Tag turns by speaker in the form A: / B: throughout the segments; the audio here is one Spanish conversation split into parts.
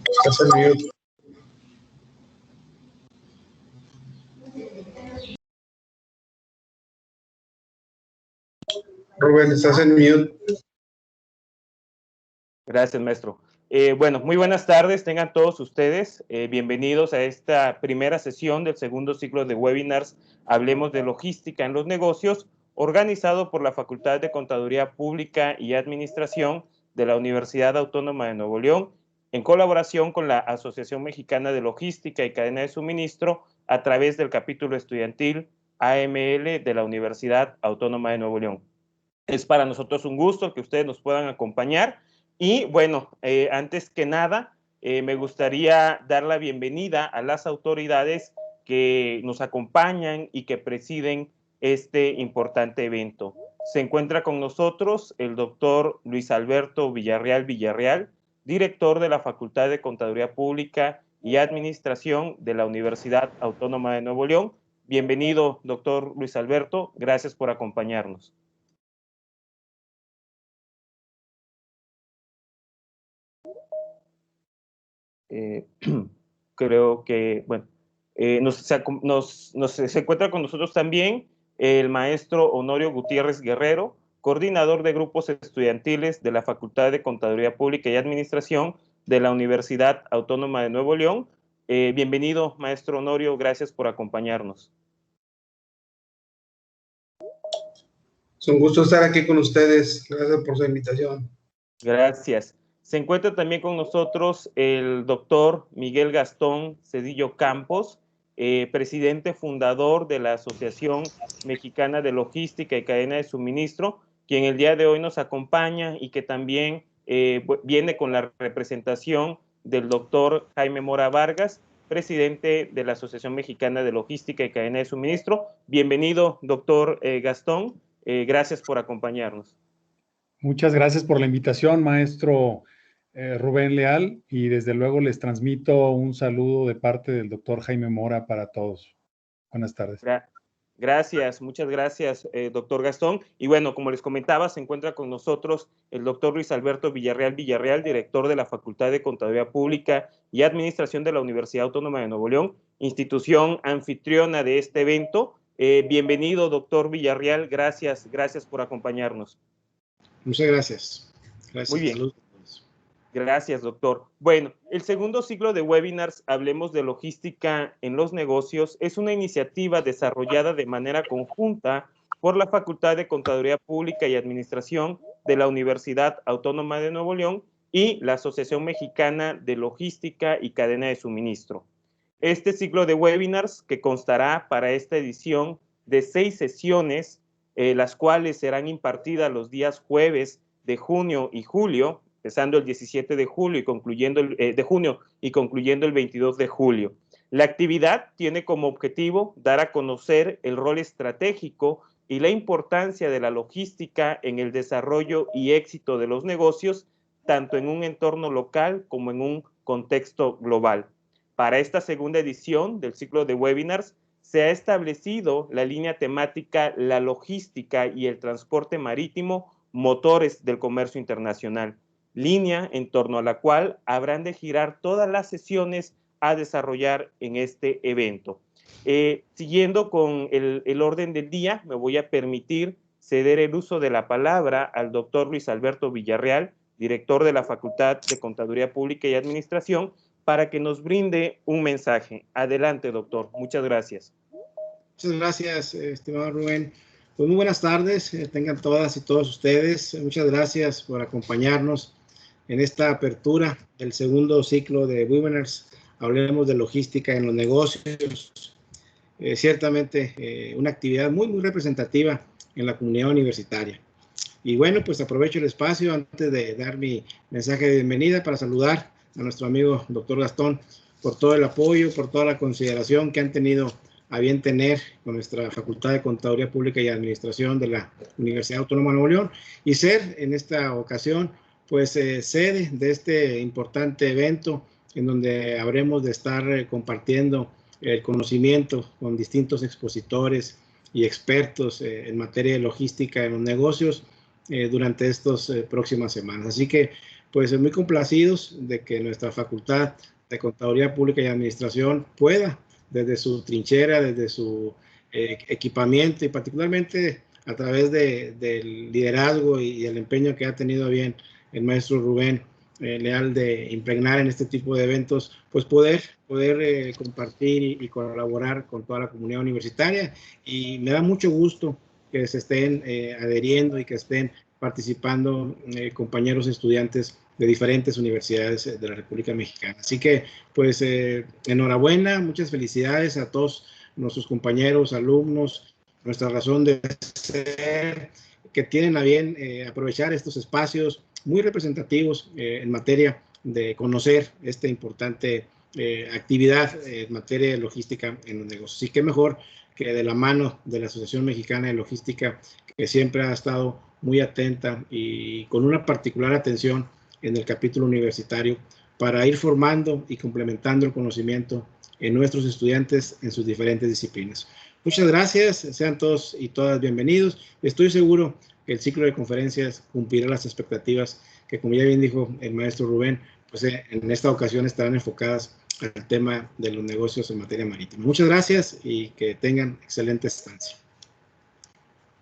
A: Estás en mute. Rubén, estás en mute.
B: Gracias, maestro. Bueno, muy buenas tardes, tengan todos ustedes. Bienvenidos a esta primera sesión del segundo ciclo de webinars Hablemos de Logística en los Negocios, organizado por la Facultad de Contaduría Pública y Administración de la Universidad Autónoma de Nuevo León, en colaboración con la Asociación Mexicana de Logística y Cadena de Suministro, a través del capítulo estudiantil AML de la Universidad Autónoma de Nuevo León. Es para nosotros un gusto que ustedes nos puedan acompañar. Y bueno, antes que nada, me gustaría dar la bienvenida a las autoridades que nos acompañan y que presiden este importante evento. Se encuentra con nosotros el doctor Luis Alberto Villarreal, director de la Facultad de Contaduría Pública y Administración de la Universidad Autónoma de Nuevo León. Bienvenido, doctor Luis Alberto, gracias por acompañarnos. Creo que, bueno, se encuentra con nosotros también el maestro Honorio Gutiérrez Guerrero, coordinador de grupos estudiantiles de la Facultad de Contaduría Pública y Administración de la Universidad Autónoma de Nuevo León. Bienvenido, maestro Honorio, gracias por acompañarnos.
A: Es un gusto estar aquí con ustedes. Gracias por su invitación.
B: Gracias. Se encuentra también con nosotros el doctor Miguel Gastón Cedillo Campos, presidente fundador de la Asociación Mexicana de Logística y Cadena de Suministro, quien el día de hoy nos acompaña y que también viene con la representación del doctor Jaime Mora Vargas, presidente de la Asociación Mexicana de Logística y Cadena de Suministro. Bienvenido, doctor Gastón. Gracias por acompañarnos.
C: Muchas gracias por la invitación, maestro Rubén Leal, y desde luego les transmito un saludo de parte del doctor Jaime Mora para todos. Buenas tardes.
B: Gracias, muchas gracias, doctor Gastón. Y bueno, como les comentaba, se encuentra con nosotros el doctor Luis Alberto Villarreal, director de la Facultad de Contaduría Pública y Administración de la Universidad Autónoma de Nuevo León, institución anfitriona de este evento. Bienvenido, doctor Villarreal, gracias por acompañarnos.
A: Muchas gracias. Gracias.
B: Muy bien.
A: Saludos.
B: Gracias, doctor. Bueno, el segundo ciclo de webinars Hablemos de Logística en los Negocios es una iniciativa desarrollada de manera conjunta por la Facultad de Contaduría Pública y Administración de la Universidad Autónoma de Nuevo León y la Asociación Mexicana de Logística y Cadena de Suministro. Este ciclo de webinars, que constará para esta edición de 6 sesiones, las cuales serán impartidas los días jueves de junio y julio, empezando el 17 de junio y concluyendo el 22 de julio. La actividad tiene como objetivo dar a conocer el rol estratégico y la importancia de la logística en el desarrollo y éxito de los negocios, tanto en un entorno local como en un contexto global. Para esta segunda edición del ciclo de webinars, se ha establecido la línea temática La logística y el transporte marítimo, motores del comercio internacional, línea en torno a la cual habrán de girar todas las sesiones a desarrollar en este evento. Siguiendo con el orden del día, me voy a permitir ceder el uso de la palabra al doctor Luis Alberto Villarreal, director de la Facultad de Contaduría Pública y Administración, para que nos brinde un mensaje. Adelante, doctor. Muchas gracias.
A: Muchas gracias, estimado Rubén. Pues muy buenas tardes, tengan todas y todos ustedes. Muchas gracias por acompañarnos en esta apertura del segundo ciclo de webinars. Hablemos de logística en los negocios. Ciertamente una actividad muy representativa en la comunidad universitaria. Y bueno, pues aprovecho el espacio antes de dar mi mensaje de bienvenida para saludar a nuestro amigo doctor Gastón por todo el apoyo, por toda la consideración que han tenido a bien tener con nuestra Facultad de Contaduría Pública y Administración de la Universidad Autónoma de Nuevo León, y ser en esta ocasión pues sede de este importante evento en donde habremos de estar compartiendo el conocimiento con distintos expositores y expertos en materia de logística en los negocios durante estas próximas semanas. Así que pues muy complacidos de que nuestra Facultad de Contaduría Pública y Administración pueda, desde su trinchera, desde su equipamiento y particularmente a través del liderazgo y el empeño que ha tenido bien el maestro Rubén Leal de impregnar en este tipo de eventos, pues poder compartir y colaborar con toda la comunidad universitaria. Y me da mucho gusto que se estén adheriendo y que estén participando compañeros estudiantes de diferentes universidades de la República Mexicana. Así que, pues, enhorabuena, muchas felicidades a todos nuestros compañeros, alumnos, nuestra razón de ser, que tienen a bien aprovechar estos espacios muy representativos en materia de conocer esta importante actividad en materia de logística en los negocios. Y qué mejor que de la mano de la Asociación Mexicana de Logística, que siempre ha estado muy atenta y con una particular atención en el capítulo universitario para ir formando y complementando el conocimiento en nuestros estudiantes en sus diferentes disciplinas. Muchas gracias, sean todos y todas bienvenidos. Estoy seguro que el ciclo de conferencias cumplirá las expectativas que, como ya bien dijo el maestro Rubén, pues en esta ocasión estarán enfocadas al tema de los negocios en materia marítima. Muchas gracias y que tengan excelente estancia.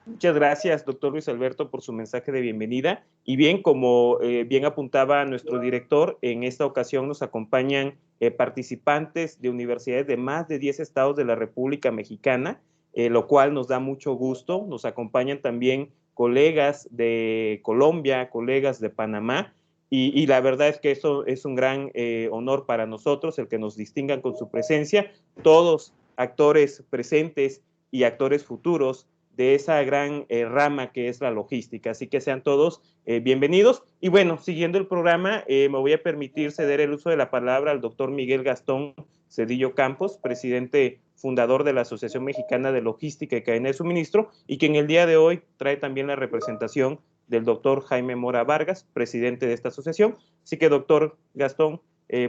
B: Muchas gracias, doctor Luis Alberto, por su mensaje de bienvenida. Y bien, como bien apuntaba nuestro director, en esta ocasión nos acompañan participantes de universidades de más de 10 estados de la República Mexicana, lo cual nos da mucho gusto. Nos acompañan también colegas de Colombia, colegas de Panamá, y la verdad es que eso es un gran honor para nosotros, el que nos distingan con su presencia, todos actores presentes y actores futuros de esa gran rama que es la logística. Así que sean todos bienvenidos. Y bueno, siguiendo el programa, me voy a permitir ceder el uso de la palabra al doctor Miguel Gastón Cedillo Campos, presidente fundador de la Asociación Mexicana de Logística y Cadena de Suministro, y que en el día de hoy trae también la representación del doctor Jaime Mora Vargas, presidente de esta asociación. Así que, doctor Gastón,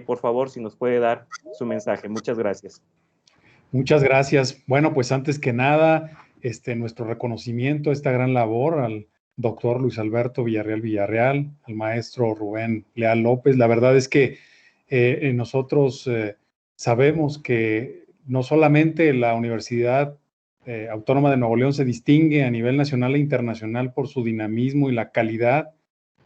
B: por favor, si nos puede dar su mensaje. Muchas gracias.
C: Muchas gracias. Bueno, pues antes que nada, nuestro reconocimiento a esta gran labor al doctor Luis Alberto Villarreal, al maestro Rubén Leal López. La verdad es que nosotros sabemos que no solamente la Universidad Autónoma de Nuevo León se distingue a nivel nacional e internacional por su dinamismo y la calidad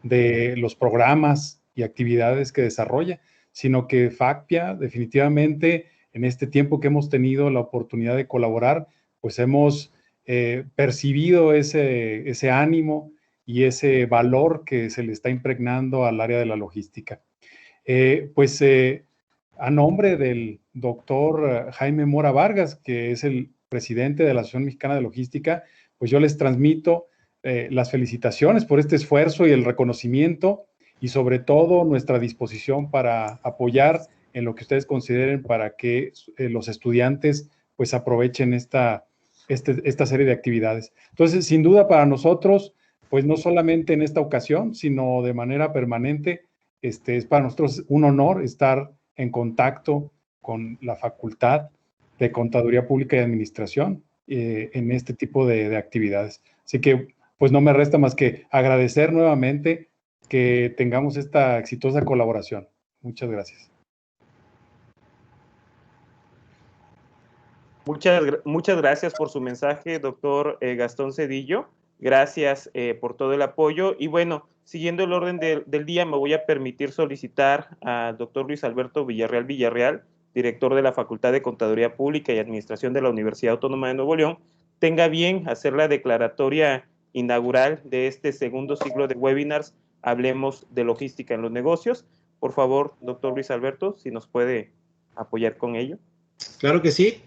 C: de los programas y actividades que desarrolla, sino que FACPIA definitivamente en este tiempo que hemos tenido la oportunidad de colaborar, pues hemos percibido ese ánimo y ese valor que se le está impregnando al área de la logística. A nombre del doctor Jaime Mora Vargas, que es el presidente de la Asociación Mexicana de Logística, pues yo les transmito las felicitaciones por este esfuerzo y el reconocimiento y sobre todo nuestra disposición para apoyar en lo que ustedes consideren para que los estudiantes pues aprovechen esta serie de actividades. Entonces, sin duda para nosotros, pues no solamente en esta ocasión, sino de manera permanente, es para nosotros un honor estar en contacto con la Facultad de Contaduría Pública y Administración en este tipo de actividades. Así que, pues no me resta más que agradecer nuevamente que tengamos esta exitosa colaboración. Muchas gracias.
B: Muchas gracias por su mensaje, doctor Gastón Cedillo. Gracias por todo el apoyo. Y bueno, siguiendo el orden del día, me voy a permitir solicitar al doctor Luis Alberto Villarreal, director de la Facultad de Contaduría Pública y Administración de la Universidad Autónoma de Nuevo León, tenga bien hacer la declaratoria inaugural de este segundo ciclo de webinars Hablemos de Logística en los Negocios. Por favor, doctor Luis Alberto, si nos puede apoyar con ello.
A: Claro que sí.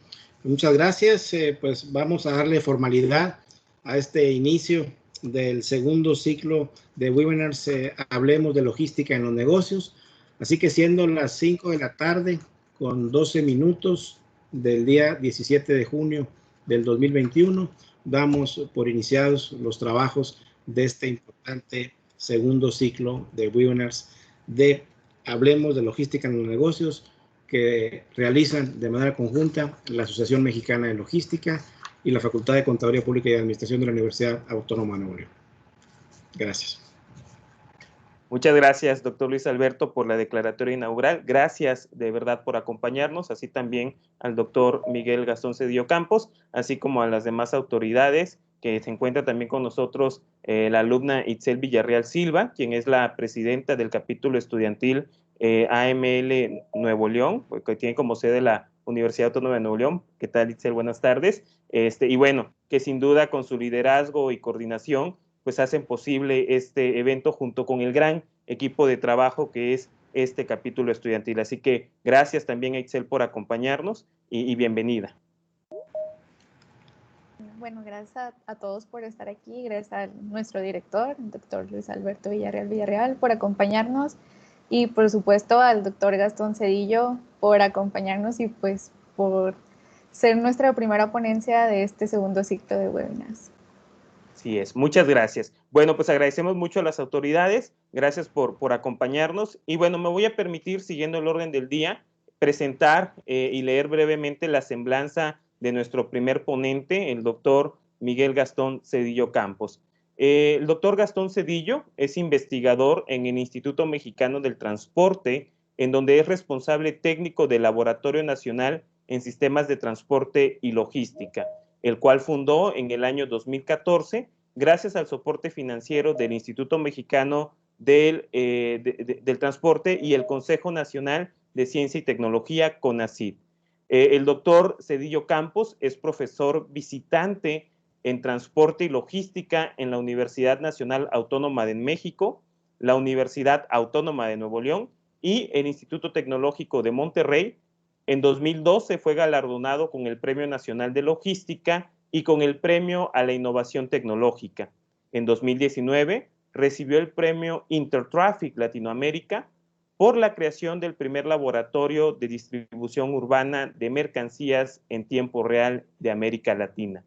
A: Muchas gracias. Pues vamos a darle formalidad a este inicio del segundo ciclo de webinars Hablemos de Logística en los Negocios. Así que siendo las 5 de la tarde con 12 minutos del día 17 de junio del 2021, damos por iniciados los trabajos de este importante segundo ciclo de webinars de Hablemos de Logística en los Negocios, que realizan de manera conjunta la Asociación Mexicana de Logística y la Facultad de Contaduría Pública y Administración de la Universidad Autónoma de Nuevo León. Gracias.
B: Muchas gracias, doctor Luis Alberto, por la declaratoria inaugural. Gracias de verdad por acompañarnos, así también al doctor Miguel Gastón Cedillo Campos, así como a las demás autoridades que se encuentra también con nosotros la alumna Itzel Villarreal Silva, quien es la presidenta del capítulo estudiantil AML Nuevo León, que tiene como sede la Universidad Autónoma de Nuevo León. ¿Qué tal, Itzel? Buenas tardes. Y bueno, que sin duda con su liderazgo y coordinación pues hacen posible este evento junto con el gran equipo de trabajo que es este capítulo estudiantil. Así que gracias también a Itzel por acompañarnos y bienvenida.
D: Bueno, gracias a todos por estar aquí, gracias a nuestro director, el doctor Luis Alberto Villarreal, por acompañarnos y por supuesto al doctor Gastón Cedillo por acompañarnos y pues por ser nuestra primera ponencia de este segundo ciclo de webinars.
B: Así es, muchas gracias. Bueno, pues agradecemos mucho a las autoridades, gracias por acompañarnos y bueno, me voy a permitir, siguiendo el orden del día, presentar y leer brevemente la semblanza de nuestro primer ponente, el doctor Miguel Gastón Cedillo Campos. El doctor Gastón Cedillo es investigador en el Instituto Mexicano del Transporte, en donde es responsable técnico del Laboratorio Nacional en Sistemas de Transporte y Logística, el cual fundó en el año 2014 gracias al soporte financiero del Instituto Mexicano del Transporte y el Consejo Nacional de Ciencia y Tecnología, CONACYT. El doctor Cedillo Campos es profesor visitante en Transporte y Logística en la Universidad Nacional Autónoma de México, la Universidad Autónoma de Nuevo León y el Instituto Tecnológico de Monterrey. En 2012 fue galardonado con el Premio Nacional de Logística y con el Premio a la Innovación Tecnológica. En 2019 recibió el Premio Intertraffic Latinoamérica por la creación del primer laboratorio de distribución urbana de mercancías en tiempo real de América Latina.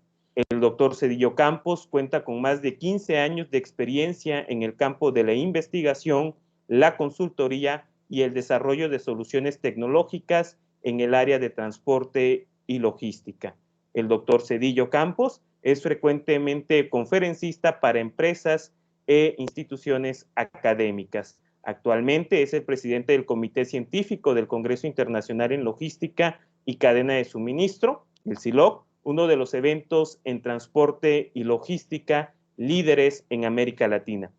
B: El doctor Cedillo Campos cuenta con más de 15 años de experiencia en el campo de la investigación, la consultoría y el desarrollo de soluciones tecnológicas en el área de transporte y logística. El doctor Cedillo Campos es frecuentemente conferencista para empresas e instituciones académicas. Actualmente es el presidente del Comité Científico del Congreso Internacional en Logística y Cadena de Suministro, el CILOC, uno de los eventos en transporte y logística líderes en América Latina.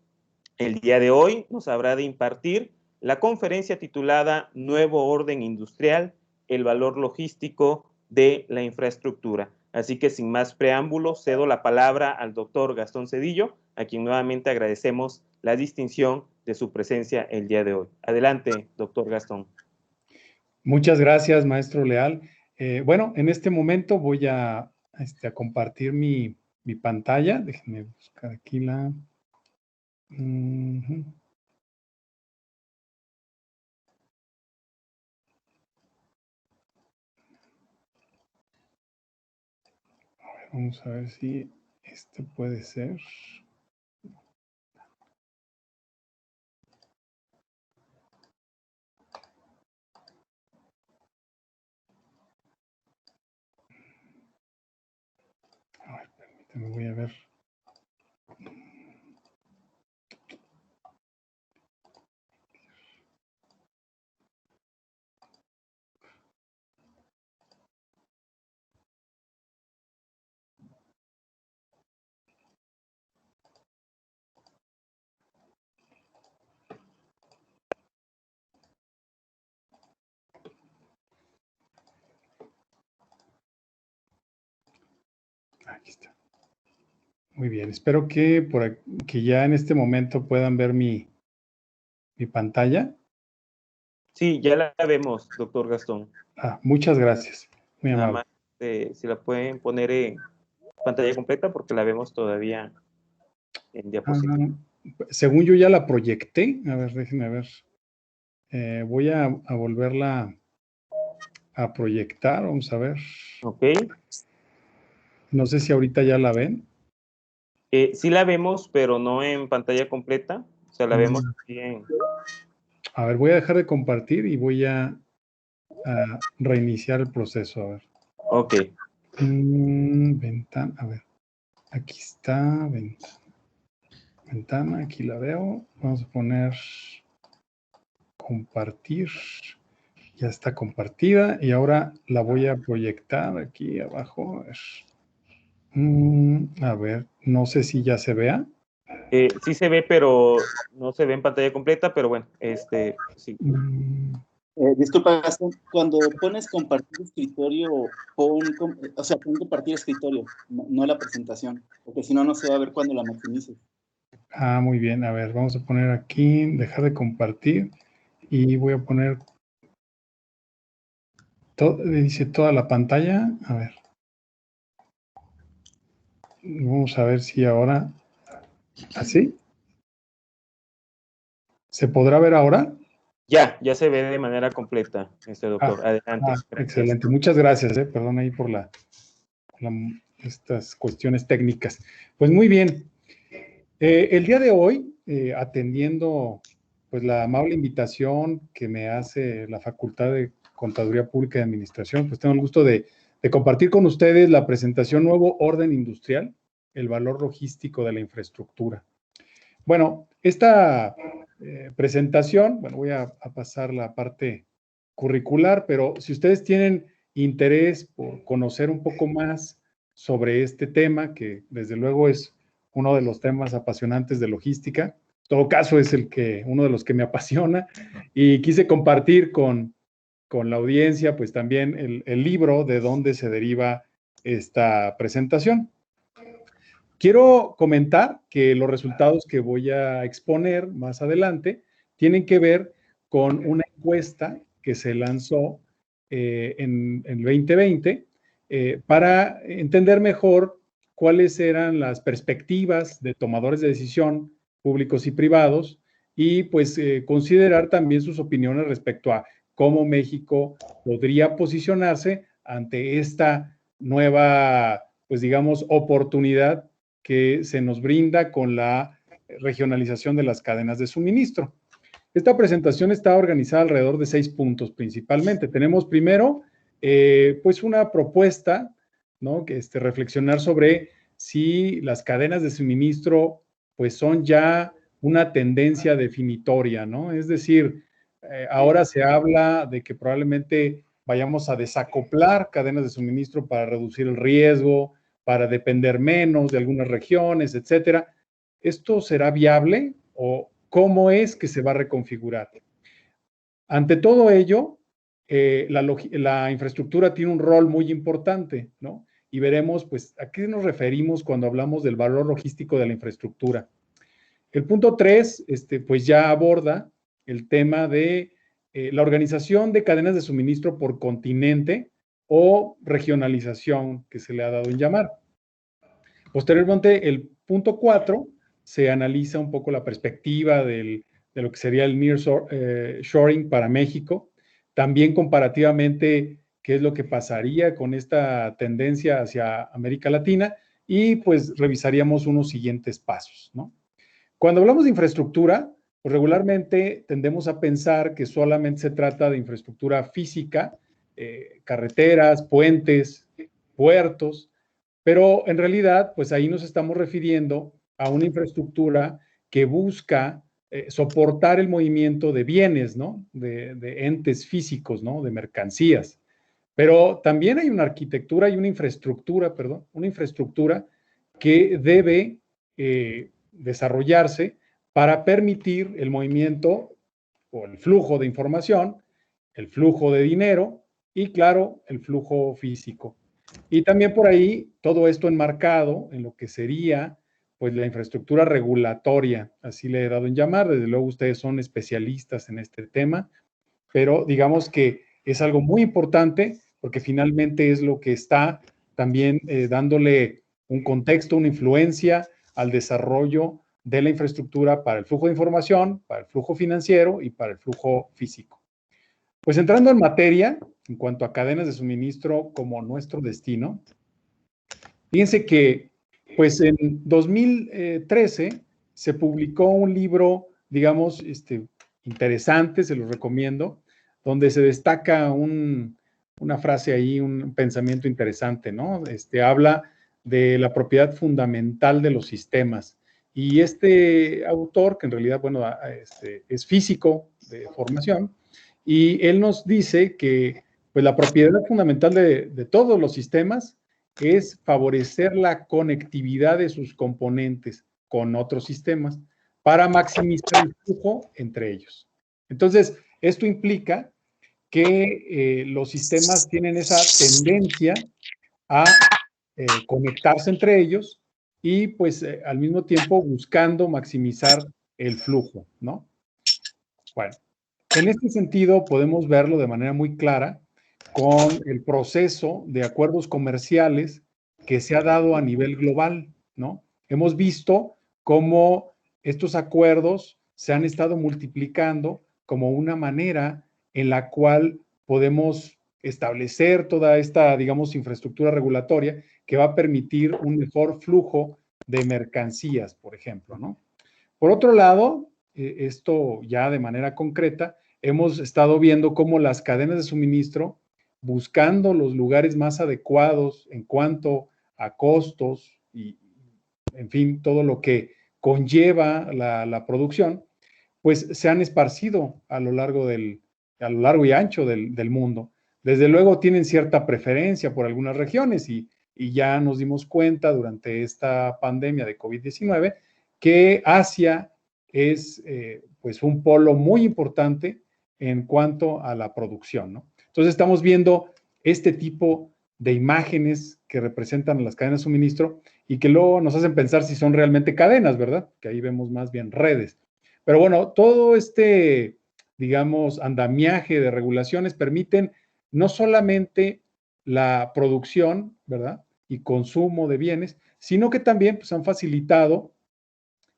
B: El día de hoy nos habrá de impartir la conferencia titulada Nuevo Orden Industrial, el valor logístico de la infraestructura. Así que sin más preámbulos, cedo la palabra al doctor Gastón Cedillo, a quien nuevamente agradecemos la distinción de su presencia el día de hoy. Adelante, doctor Gastón.
C: Muchas gracias, maestro Leal. Bueno, en este momento voy a compartir mi pantalla. Déjenme buscar aquí la... Vamos a ver si este puede ser. A ver, permíteme, voy a ver. Aquí está. Muy bien, espero que, que ya en este momento puedan ver mi pantalla.
B: Sí, ya la vemos, doctor Gastón.
C: Muchas gracias. Muy
B: Nada
C: amable.
B: más, si la pueden poner en pantalla completa porque la vemos todavía en diapositiva.
C: Según yo ya la proyecté. A ver, déjenme ver. Voy a volverla a proyectar. Vamos a ver.
B: Ok.
C: No sé si ahorita ya la ven.
B: Sí la vemos, pero no en pantalla completa. O sea, la vemos aquí en...
C: A ver, voy a dejar de compartir y voy a reiniciar el proceso. A ver.
B: Ok.
C: Ventana, a ver. Aquí está, ventana, aquí la veo. Vamos a poner compartir. Ya está compartida y ahora la voy a proyectar aquí abajo. A ver, no sé si ya se vea.
B: Sí se ve, pero no se ve en pantalla completa, pero bueno, sí.
E: Disculpa, Gastón, cuando pones compartir escritorio, pon compartir escritorio, no la presentación, porque si no, no se va a ver cuando la maximices.
C: Muy bien. A ver, vamos a poner aquí, dejar de compartir y voy a poner, dice toda la pantalla. A ver. Vamos a ver si ahora, ¿así? ¿Se podrá ver ahora?
B: Ya se ve de manera completa, doctor. Adelante.
C: Excelente. Muchas gracias. Perdón ahí por estas cuestiones técnicas. Pues muy bien. El día de hoy, atendiendo pues la amable invitación que me hace la Facultad de Contaduría Pública y Administración, pues tengo el gusto de compartir con ustedes la presentación Nuevo Orden Industrial, el valor logístico de la infraestructura. Bueno, esta presentación, bueno, voy a pasar la parte curricular, pero si ustedes tienen interés por conocer un poco más sobre este tema, que desde luego es uno de los temas apasionantes de logística, en todo caso es uno de los que me apasiona, y quise compartir con la audiencia, pues también el libro de donde se deriva esta presentación. Quiero comentar que los resultados que voy a exponer más adelante tienen que ver con una encuesta que se lanzó en el 2020 para entender mejor cuáles eran las perspectivas de tomadores de decisión públicos y privados y pues considerar también sus opiniones respecto a cómo México podría posicionarse ante esta nueva, pues digamos, oportunidad que se nos brinda con la regionalización de las cadenas de suministro. Esta presentación está organizada alrededor de 6 puntos principalmente. Tenemos primero, pues una propuesta, ¿no? Que reflexionar sobre si las cadenas de suministro, pues son ya una tendencia definitoria, ¿no? Es decir, ahora se habla de que probablemente vayamos a desacoplar cadenas de suministro para reducir el riesgo, para depender menos de algunas regiones, etcétera. ¿Esto será viable o cómo es que se va a reconfigurar? Ante todo ello, la infraestructura tiene un rol muy importante, ¿no? Y veremos, pues, a qué nos referimos cuando hablamos del valor logístico de la infraestructura. El punto 3, pues ya aborda el tema de la organización de cadenas de suministro por continente o regionalización, que se le ha dado en llamar. Posteriormente, el punto 4 se analiza un poco la perspectiva de lo que sería el nearshoring para México, también comparativamente qué es lo que pasaría con esta tendencia hacia América Latina y pues revisaríamos unos siguientes pasos, ¿no? Cuando hablamos de infraestructura, pues regularmente tendemos a pensar que solamente se trata de infraestructura física, carreteras, puentes, puertos, pero en realidad, pues ahí nos estamos refiriendo a una infraestructura que busca soportar el movimiento de bienes, ¿no? De entes físicos, ¿no? De mercancías. Pero también hay una arquitectura y una infraestructura que debe desarrollarse para permitir el movimiento o el flujo de información, el flujo de dinero y, claro, el flujo físico. Y también por ahí, todo esto enmarcado en lo que sería pues la infraestructura regulatoria, así le he dado en llamar. Desde luego ustedes son especialistas en este tema, pero digamos que es algo muy importante porque finalmente es lo que está también dándole un contexto, una influencia al desarrollo de la infraestructura para el flujo de información, para el flujo financiero y para el flujo físico. Pues entrando en materia, en cuanto a cadenas de suministro como nuestro destino, fíjense que pues en 2013 se publicó un libro, digamos, interesante, se los recomiendo, donde se destaca una frase ahí, un pensamiento interesante, ¿no? Habla de la propiedad fundamental de los sistemas. Y este autor, que en realidad, bueno, es físico de formación, y él nos dice que pues, la propiedad fundamental de todos los sistemas es favorecer la conectividad de sus componentes con otros sistemas para maximizar el flujo entre ellos. Entonces, esto implica que los sistemas tienen esa tendencia a conectarse entre ellos y pues al mismo tiempo buscando maximizar el flujo, ¿no? Bueno, en este sentido podemos verlo de manera muy clara con el proceso de acuerdos comerciales que se ha dado a nivel global, ¿no? Hemos visto cómo estos acuerdos se han estado multiplicando como una manera en la cual podemos establecer toda esta, digamos, infraestructura regulatoria que va a permitir un mejor flujo de mercancías, por ejemplo, ¿no? Por otro lado, esto ya de manera concreta, hemos estado viendo cómo las cadenas de suministro, buscando los lugares más adecuados en cuanto a costos y, en fin, todo lo que conlleva la producción, pues se han esparcido a lo largo y ancho del mundo. Desde luego tienen cierta preferencia por algunas regiones y ya nos dimos cuenta durante esta pandemia de COVID-19 que Asia es pues un polo muy importante en cuanto a la producción, ¿no? Entonces estamos viendo este tipo de imágenes que representan las cadenas de suministro y que luego nos hacen pensar si son realmente cadenas, ¿verdad? Que ahí vemos más bien redes. Pero bueno, todo digamos, andamiaje de regulaciones permiten no solamente la producción, ¿verdad? Y consumo de bienes, sino que también pues, han facilitado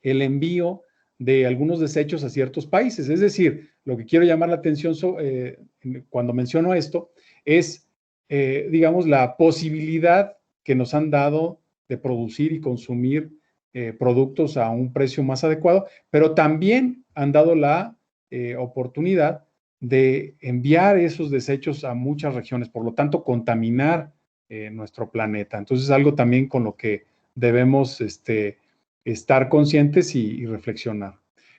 C: el envío de algunos desechos a ciertos países. Es decir, lo que quiero llamar la atención cuando menciono esto es, digamos, la posibilidad que nos han dado de producir y consumir productos a un precio más adecuado, pero también han dado la oportunidad de enviar esos desechos a muchas regiones, por lo tanto, contaminar nuestro planeta. Entonces, es algo también con lo que debemos estar conscientes y reflexionar.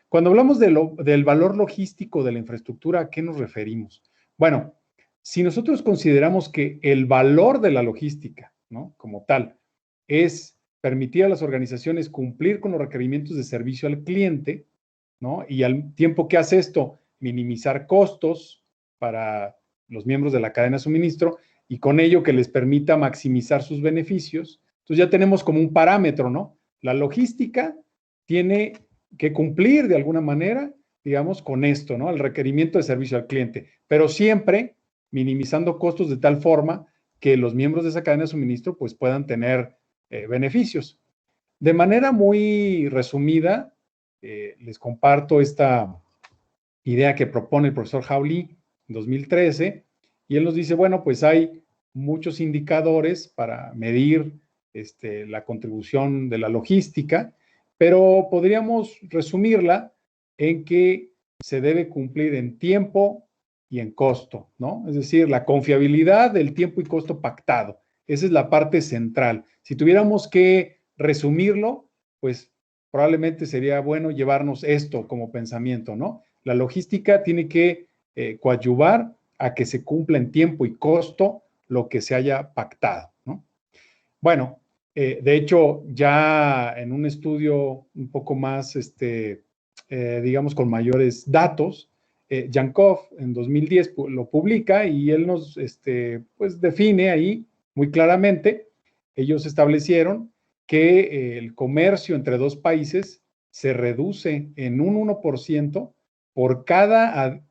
C: Cuando hablamos del valor logístico de la infraestructura, ¿a qué nos referimos? Bueno, si nosotros consideramos que el valor de la logística, ¿no? Como tal, es permitir a las organizaciones cumplir con los requerimientos de servicio al cliente, ¿no? Y al tiempo que hace esto, minimizar costos para los miembros de la cadena de suministro y con ello que les permita maximizar sus beneficios. Entonces ya tenemos como un parámetro, ¿no? La logística tiene que cumplir de alguna manera, digamos, con esto, ¿no? El requerimiento de servicio al cliente, pero siempre minimizando costos de tal forma que los miembros de esa cadena de suministro pues puedan tener beneficios. De manera muy resumida, les comparto esta idea que propone el profesor Hawley en 2013, y él nos dice, bueno, pues hay muchos indicadores para medir la contribución de la logística, pero podríamos resumirla en que se debe cumplir en tiempo y en costo, ¿no? Es decir, la confiabilidad del tiempo y costo pactado. Esa es la parte central. Si tuviéramos que resumirlo, pues probablemente sería bueno llevarnos esto como pensamiento, ¿no? La logística tiene que coadyuvar a que se cumpla en tiempo y costo lo que se haya pactado, ¿no? Bueno, de hecho, ya en un estudio un poco más, digamos, con mayores datos, Yankov en 2010 lo publica y él nos, pues, define ahí muy claramente. Ellos establecieron que el comercio entre dos países se reduce en un 1% por cada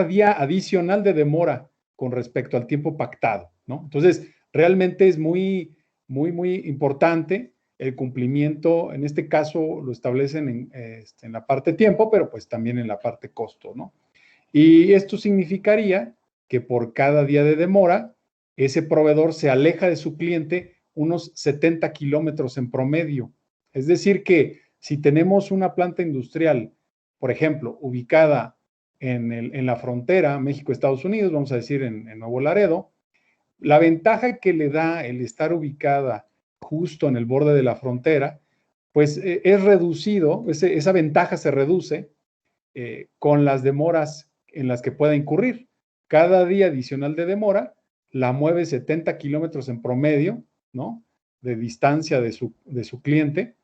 C: día adicional de demora con respecto al tiempo pactado, ¿no? Entonces, realmente es muy importante el cumplimiento. En este caso lo establecen en la parte tiempo, pero pues también en la parte costo, ¿no? Y esto significaría que por cada día de demora, ese proveedor se aleja de su cliente unos 70 kilómetros en promedio. Es decir, que si tenemos una planta industrial, por ejemplo, ubicada en la frontera México-Estados Unidos, vamos a decir en Nuevo Laredo, la ventaja que le da el estar ubicada justo en el borde de la frontera, pues es reducido, esa ventaja se reduce con las demoras en las que pueda incurrir. Cada día adicional de demora la mueve 70 kilómetros en promedio, ¿no? De distancia de su cliente,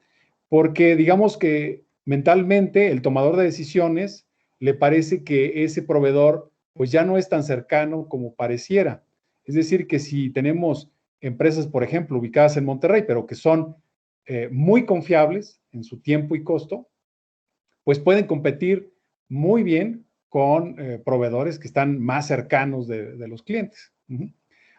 C: porque digamos que mentalmente el tomador de decisiones le parece que ese proveedor pues ya no es tan cercano como pareciera. Es decir, que si tenemos empresas, por ejemplo, ubicadas en Monterrey, pero que son muy confiables en su tiempo y costo, pues pueden competir muy bien con proveedores que están más cercanos de los clientes.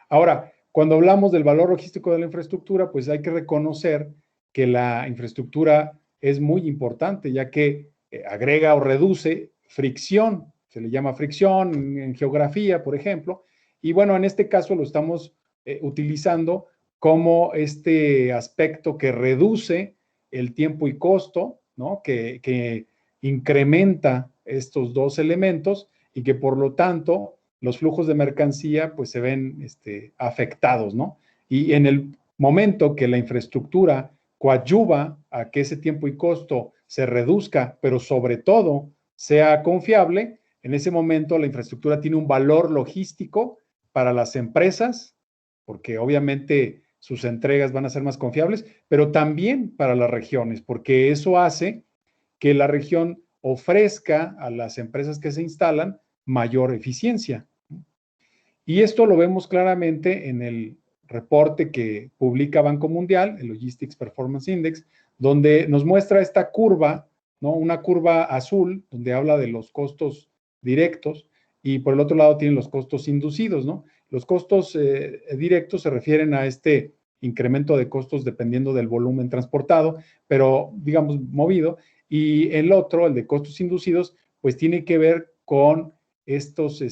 C: Ahora, cuando hablamos del valor logístico de la infraestructura, pues hay que reconocer que la infraestructura es muy importante, ya que agrega o reduce fricción, se le llama fricción en geografía, por ejemplo, y bueno, en este caso lo estamos utilizando como este aspecto que reduce el tiempo y costo, ¿no? Que incrementa estos dos elementos y que por lo tanto los flujos de mercancía pues se ven afectados, ¿no? Y en el momento que la infraestructura coadyuva a que ese tiempo y costo se reduzca, pero sobre todo sea confiable, en ese momento la infraestructura tiene un valor logístico para las empresas, porque obviamente sus entregas van a ser más confiables, pero también para las regiones, porque eso hace que la región ofrezca a las empresas que se instalan mayor eficiencia. Y esto lo vemos claramente en el reporte que publica Banco Mundial, el Logistics Performance Index, donde nos muestra esta curva, ¿no? Una curva azul, donde habla de los costos directos, y por el otro lado tienen los costos inducidos, ¿no? Los costos directos se refieren a este incremento de costos dependiendo del volumen transportado, pero digamos movido, y el otro, el de costos inducidos, pues tiene que ver con estos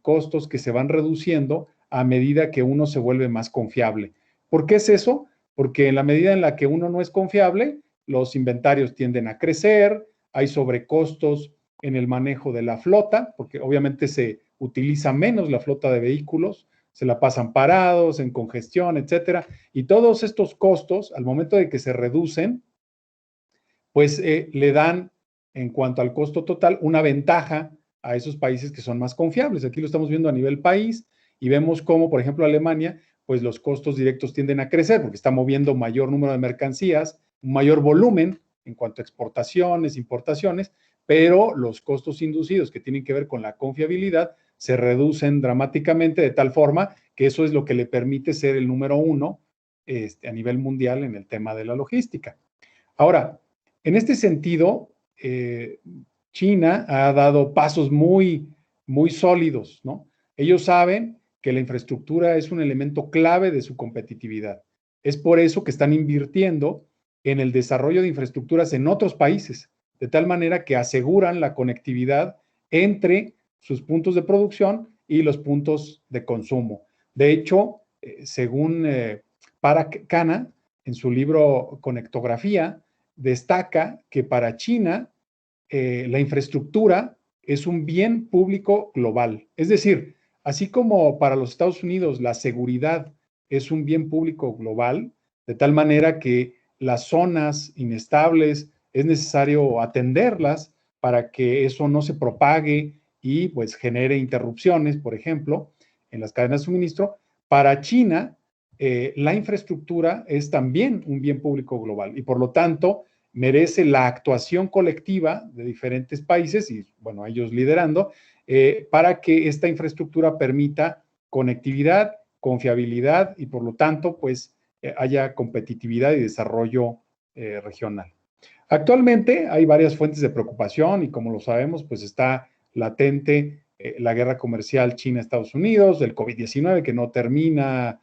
C: costos que se van reduciendo a medida que uno se vuelve más confiable. ¿Por qué es eso? Porque en la medida en la que uno no es confiable, los inventarios tienden a crecer, hay sobrecostos en el manejo de la flota, porque obviamente se utiliza menos la flota de vehículos, se la pasan parados, en congestión, etcétera, y todos estos costos, al momento de que se reducen, pues le dan, en cuanto al costo total, una ventaja a esos países que son más confiables. Aquí lo estamos viendo a nivel país y vemos cómo, por ejemplo, Alemania, pues los costos directos tienden a crecer porque está moviendo mayor número de mercancías, un mayor volumen en cuanto a exportaciones, importaciones, pero los costos inducidos que tienen que ver con la confiabilidad se reducen dramáticamente de tal forma que eso es lo que le permite ser el número uno a nivel mundial en el tema de la logística. Ahora, en este sentido, China ha dado pasos muy sólidos, ¿no? Ellos saben que la infraestructura es un elemento clave de su competitividad. Es por eso que están invirtiendo en el desarrollo de infraestructuras en otros países, de tal manera que aseguran la conectividad entre sus puntos de producción y los puntos de consumo. De hecho, según Parag Khanna, en su libro Conectografía, destaca que para China la infraestructura es un bien público global. Es decir, así como para los Estados Unidos la seguridad es un bien público global, de tal manera que las zonas inestables es necesario atenderlas para que eso no se propague y pues genere interrupciones, por ejemplo, en las cadenas de suministro. Para China, la infraestructura es también un bien público global y por lo tanto merece la actuación colectiva de diferentes países y, bueno, ellos liderando, para que esta infraestructura permita conectividad confiabilidad y por lo tanto, pues, haya competitividad y desarrollo regional. Actualmente hay varias fuentes de preocupación y como lo sabemos, pues está latente la guerra comercial China-Estados Unidos, el COVID-19 que no termina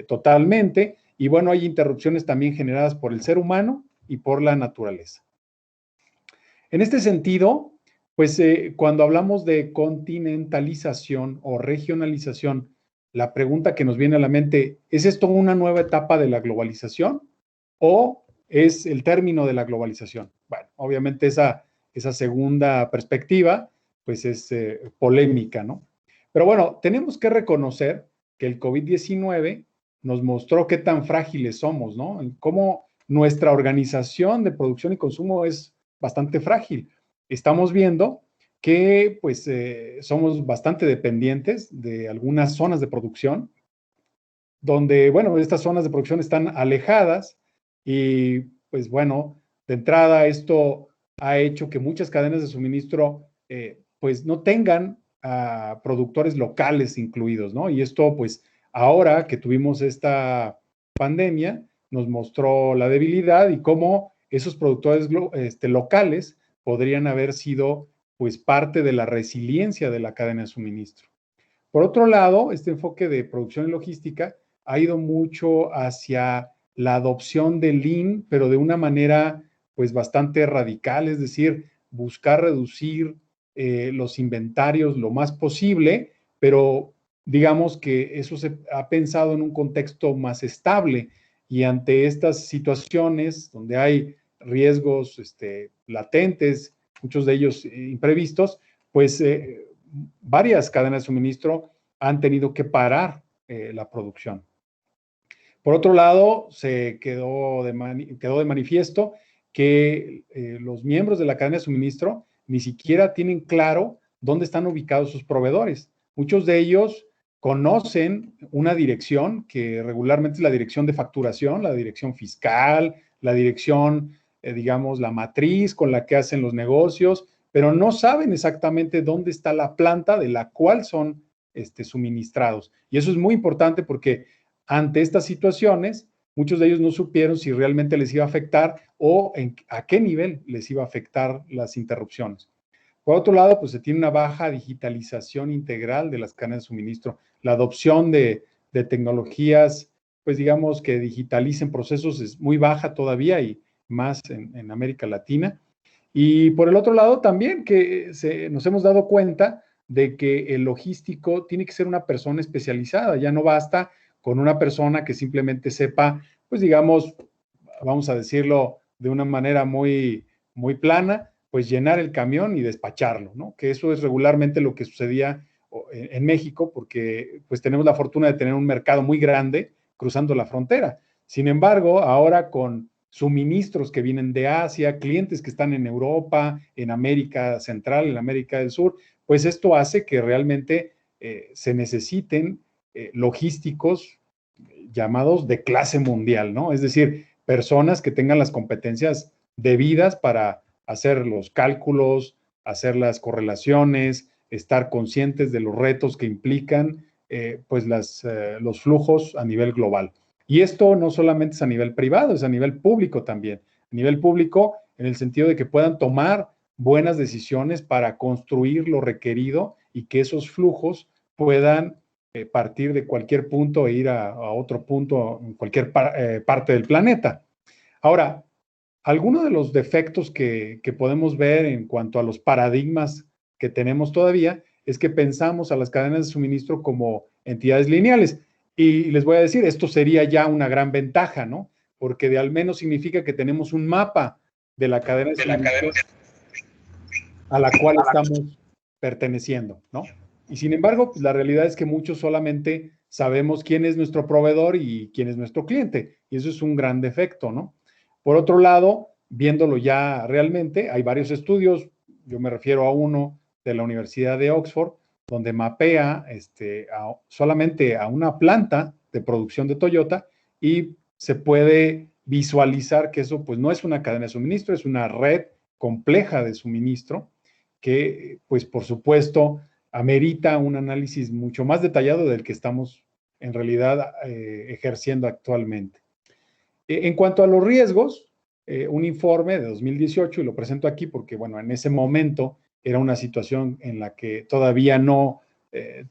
C: totalmente y bueno, hay interrupciones también generadas por el ser humano y por la naturaleza. En este sentido, pues cuando hablamos de continentalización o regionalización, la pregunta que nos viene a la mente, ¿es esto una nueva etapa de la globalización o es el término de la globalización? Bueno, obviamente esa segunda perspectiva, pues es polémica, ¿no? Pero bueno, tenemos que reconocer que el COVID-19 nos mostró qué tan frágiles somos, ¿no? Cómo nuestra organización de producción y consumo es bastante frágil. Estamos viendo que pues somos bastante dependientes de algunas zonas de producción, donde, bueno, estas zonas de producción están alejadas y pues bueno, de entrada esto ha hecho que muchas cadenas de suministro pues no tengan productores locales incluidos, ¿no? Y esto pues ahora que tuvimos esta pandemia nos mostró la debilidad y cómo esos productores locales podrían haber sido pues parte de la resiliencia de la cadena de suministro. Por otro lado, este enfoque de producción y logística ha ido mucho hacia la adopción del Lean, pero de una manera pues bastante radical, es decir, buscar reducir los inventarios lo más posible, pero digamos que eso se ha pensado en un contexto más estable y ante estas situaciones donde hay riesgos latentes, muchos de ellos imprevistos, pues varias cadenas de suministro han tenido que parar la producción. Por otro lado, se quedó de manifiesto que los miembros de la cadena de suministro ni siquiera tienen claro dónde están ubicados sus proveedores. Muchos de ellos conocen una dirección que regularmente es la dirección de facturación, la dirección fiscal, la dirección, digamos, la matriz con la que hacen los negocios, pero no saben exactamente dónde está la planta de la cual son suministrados. Y eso es muy importante porque ante estas situaciones, muchos de ellos no supieron si realmente les iba a afectar o a qué nivel les iba a afectar las interrupciones. Por otro lado, pues se tiene una baja digitalización integral de las cadenas de suministro. La adopción de tecnologías, pues digamos que digitalicen procesos es muy baja todavía y más en América Latina. Y por el otro lado también que nos hemos dado cuenta de que el logístico tiene que ser una persona especializada, ya no basta con una persona que simplemente sepa, pues digamos, vamos a decirlo de una manera muy, muy plana, pues llenar el camión y despacharlo, ¿no? Que eso es regularmente lo que sucedía en México, porque pues tenemos la fortuna de tener un mercado muy grande cruzando la frontera. Sin embargo, ahora con suministros que vienen de Asia, clientes que están en Europa, en América Central, en América del Sur, pues esto hace que realmente se necesiten logísticos llamados de clase mundial, ¿no? Es decir, personas que tengan las competencias debidas para hacer los cálculos, hacer las correlaciones, estar conscientes de los retos que implican pues los flujos a nivel global. Y esto no solamente es a nivel privado, es a nivel público también. A nivel público en el sentido de que puedan tomar buenas decisiones para construir lo requerido y que esos flujos puedan partir de cualquier punto e ir a otro punto en cualquier parte del planeta. Ahora, algunos de los defectos que podemos ver en cuanto a los paradigmas que tenemos todavía es que pensamos a las cadenas de suministro como entidades lineales. Y les voy a decir, esto sería ya una gran ventaja, ¿no? Porque de al menos significa que tenemos un mapa de la cadena de suministro a la cual estamos perteneciendo, ¿no? Y sin embargo, pues la realidad es que muchos solamente sabemos quién es nuestro proveedor y quién es nuestro cliente. Y eso es un gran defecto, ¿no? Por otro lado, viéndolo ya realmente, hay varios estudios, yo me refiero a uno de la Universidad de Oxford, donde mapea solamente a una planta de producción de Toyota y se puede visualizar que eso pues no es una cadena de suministro, es una red compleja de suministro que pues por supuesto amerita un análisis mucho más detallado del que estamos en realidad ejerciendo actualmente. En cuanto a los riesgos, un informe de 2018, y lo presento aquí porque, bueno, en ese momento era una situación en la que todavía no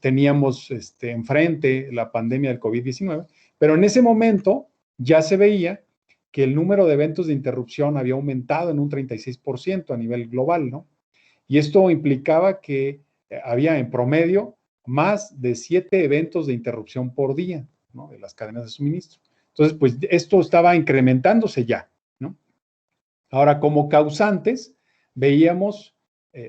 C: teníamos enfrente la pandemia del COVID-19, pero en ese momento ya se veía que el número de eventos de interrupción había aumentado en un 36% a nivel global, ¿no? Y esto implicaba que había en promedio más de 7 eventos de interrupción por día, ¿no? De las cadenas de suministro. Entonces, pues esto estaba incrementándose ya, ¿no? Ahora, como causantes, veíamos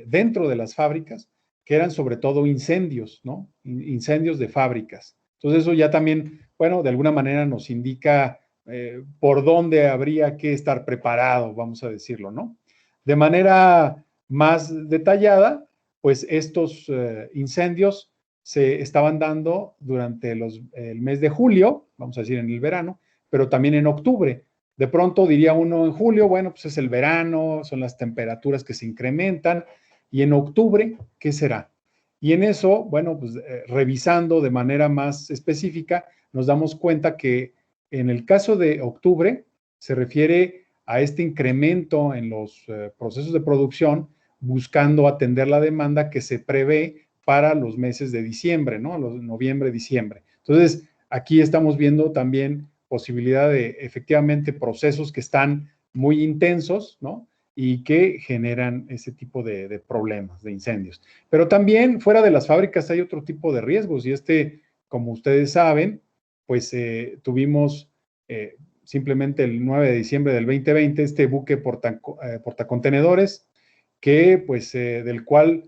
C: dentro de las fábricas que eran sobre todo incendios, ¿no? Incendios de fábricas. Entonces, eso ya también, bueno, de alguna manera nos indica por dónde habría que estar preparado, vamos a decirlo, ¿no? De manera más detallada, pues estos incendios se estaban dando durante el mes de julio, vamos a decir en el verano, pero también en octubre. De pronto diría uno en julio, bueno, pues es el verano, son las temperaturas que se incrementan, y en octubre, ¿qué será? Y en eso, bueno, pues revisando de manera más específica, nos damos cuenta que en el caso de octubre se refiere a este incremento en los procesos de producción, buscando atender la demanda que se prevé para los meses de diciembre, ¿no? Los noviembre, diciembre. Entonces, aquí estamos viendo también posibilidad de efectivamente procesos que están muy intensos, ¿no? Y que generan ese tipo de problemas, de incendios. Pero también fuera de las fábricas hay otro tipo de riesgos, y como ustedes saben, pues tuvimos simplemente el 9 de diciembre del 2020 este buque portacontenedores que pues del cual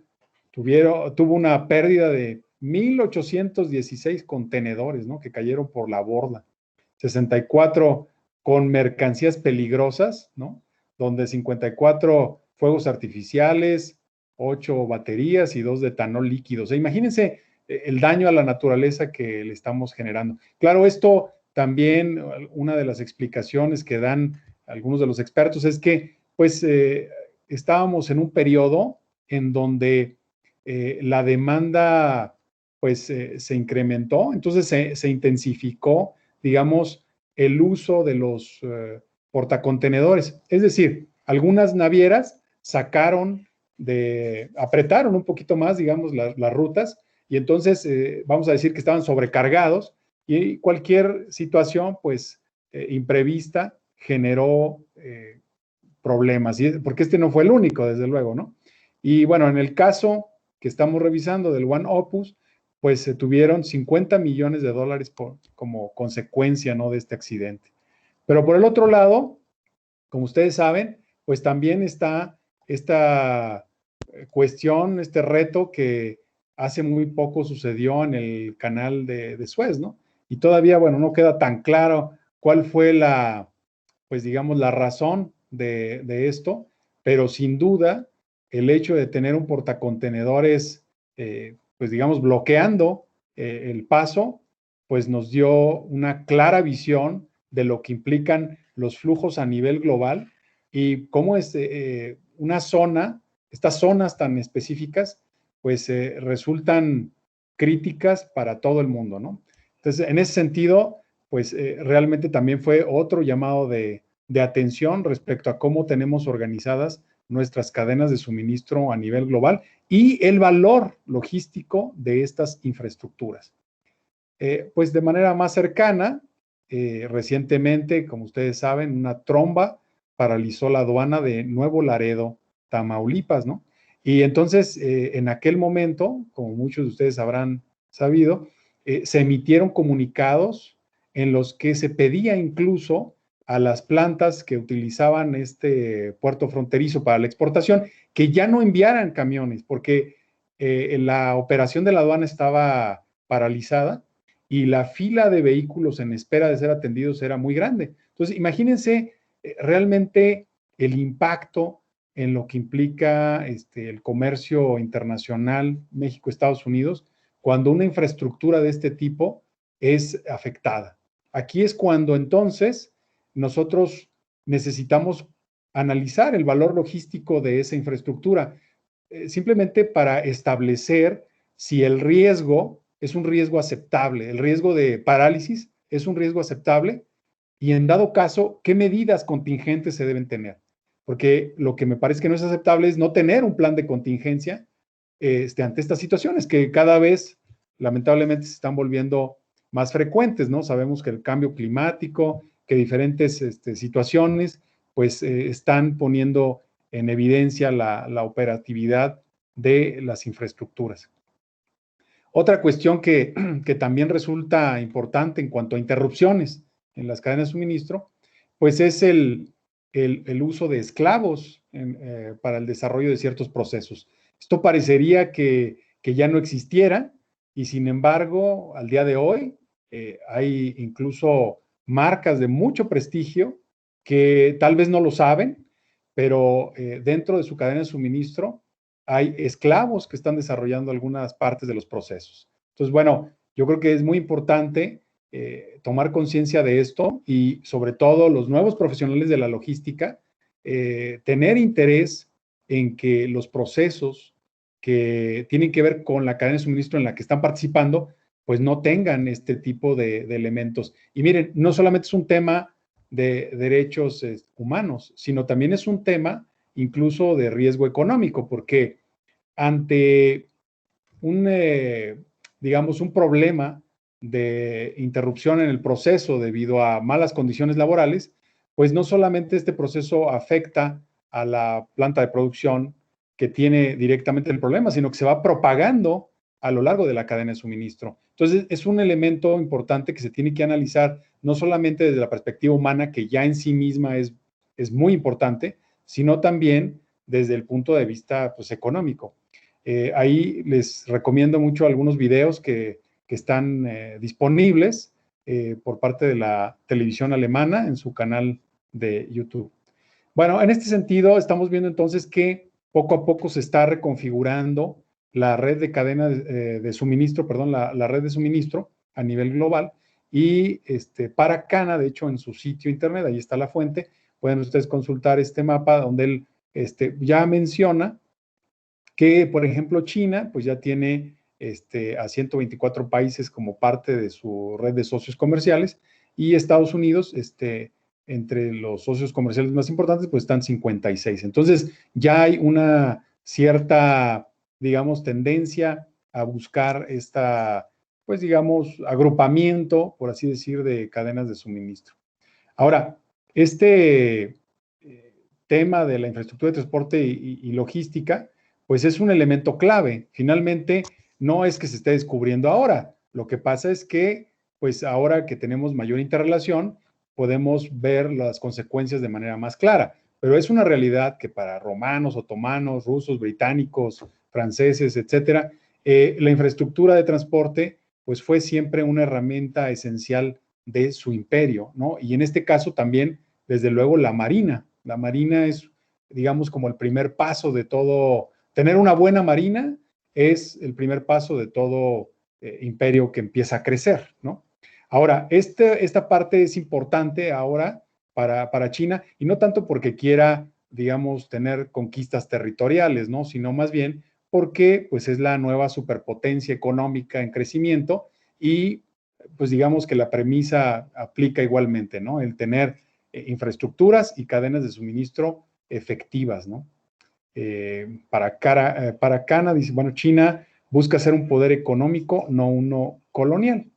C: tuvo una pérdida de 1,816 contenedores, ¿no? Que cayeron por la borda, 64 con mercancías peligrosas, ¿no? Donde 54 fuegos artificiales, 8 baterías y 2 de etanol líquido. O sea, imagínense el daño a la naturaleza que le estamos generando. Claro, esto también, una de las explicaciones que dan algunos de los expertos es que, pues, estábamos en un periodo en donde la demanda, pues, se incrementó, entonces se intensificó, digamos, el uso de los portacontenedores. Es decir, algunas navieras apretaron un poquito más, digamos, las rutas, y entonces vamos a decir que estaban sobrecargados, y cualquier situación, pues, imprevista generó problemas, porque este no fue el único, desde luego, ¿no? Y bueno, en el caso que estamos revisando del One Opus, pues se tuvieron 50 millones de dólares como consecuencia, ¿no? De este accidente. Pero por el otro lado, como ustedes saben, pues también está esta cuestión, este reto que hace muy poco sucedió en el canal de Suez, ¿no? Y todavía, bueno, no queda tan claro cuál fue pues digamos, la razón de esto, pero sin duda el hecho de tener un portacontenedores, pues digamos, bloqueando el paso, pues nos dio una clara visión de lo que implican los flujos a nivel global y cómo es una zona, estas zonas tan específicas, pues resultan críticas para todo el mundo, ¿no? Entonces, en ese sentido, pues realmente también fue otro llamado de atención respecto a cómo tenemos organizadas nuestras cadenas de suministro a nivel global y el valor logístico de estas infraestructuras. Pues de manera más cercana, recientemente, como ustedes saben, una tromba paralizó la aduana de Nuevo Laredo, Tamaulipas, ¿no? Y entonces, en aquel momento, como muchos de ustedes habrán sabido, se emitieron comunicados en los que se pedía incluso a las plantas que utilizaban este puerto fronterizo para la exportación que ya no enviaran camiones, porque la operación de la aduana estaba paralizada y la fila de vehículos en espera de ser atendidos era muy grande. Entonces, imagínense realmente el impacto en lo que implica el comercio internacional México-Estados Unidos cuando una infraestructura de este tipo es afectada. Aquí es cuando entonces nosotros necesitamos analizar el valor logístico de esa infraestructura, simplemente para establecer si el riesgo es un riesgo aceptable, el riesgo de parálisis es un riesgo aceptable y en dado caso, ¿qué medidas contingentes se deben tener? Porque lo que me parece que no es aceptable es no tener un plan de contingencia ante estas situaciones que cada vez lamentablemente se están volviendo más frecuentes, ¿no? Sabemos que el cambio climático, que diferentes situaciones, pues están poniendo en evidencia la operatividad de las infraestructuras. Otra cuestión que también resulta importante en cuanto a interrupciones en las cadenas de suministro, pues es el uso de esclavos para el desarrollo de ciertos procesos. Esto parecería que ya no existiera y sin embargo, al día de hoy, hay incluso marcas de mucho prestigio que tal vez no lo saben, pero dentro de su cadena de suministro hay esclavos que están desarrollando algunas partes de los procesos. Entonces, bueno, yo creo que es muy importante tomar conciencia de esto y sobre todo los nuevos profesionales de la logística, tener interés en que los procesos que tienen que ver con la cadena de suministro en la que están participando, pues no tengan este tipo de elementos. Y miren, no solamente es un tema de derechos humanos, sino también es un tema incluso de riesgo económico, porque ante digamos, un problema de interrupción en el proceso debido a malas condiciones laborales, pues no solamente este proceso afecta a la planta de producción que tiene directamente el problema, sino que se va propagando a lo largo de la cadena de suministro. Entonces, es un elemento importante que se tiene que analizar no solamente desde la perspectiva humana, que ya en sí misma es muy importante, sino también desde el punto de vista pues, económico. Ahí les recomiendo mucho algunos videos que están disponibles por parte de la televisión alemana en su canal de YouTube. Bueno, en este sentido, estamos viendo entonces que poco a poco se está reconfigurando la red de cadena de suministro, perdón, la red de suministro a nivel global. Y para Cana, de hecho, en su sitio internet, ahí está la fuente, pueden ustedes consultar este mapa donde él ya menciona que, por ejemplo, China, pues ya tiene a 124 países como parte de su red de socios comerciales y Estados Unidos, entre los socios comerciales más importantes, pues están 56. Entonces, ya hay una cierta, digamos, tendencia a buscar pues, digamos, agrupamiento, por así decir, de cadenas de suministro. Ahora, tema de la infraestructura de transporte y logística, pues es un elemento clave. Finalmente, no es que se esté descubriendo ahora. Lo que pasa es que, pues ahora que tenemos mayor interrelación, podemos ver las consecuencias de manera más clara. Pero es una realidad que para romanos, otomanos, rusos, británicos, franceses, etcétera, la infraestructura de transporte, pues fue siempre una herramienta esencial de su imperio, ¿no? Y en este caso también, desde luego, la marina. La marina es, digamos, como el primer paso de todo. Tener una buena marina es el primer paso de todo imperio que empieza a crecer, ¿no? Ahora, esta parte es importante ahora para China, y no tanto porque quiera, digamos, tener conquistas territoriales, ¿no? Sino más bien porque, pues, es la nueva superpotencia económica en crecimiento y, pues, digamos que la premisa aplica igualmente, ¿no? El tener infraestructuras y cadenas de suministro efectivas, ¿no? Para Cana, dice, bueno, China busca ser un poder económico, no uno colonial.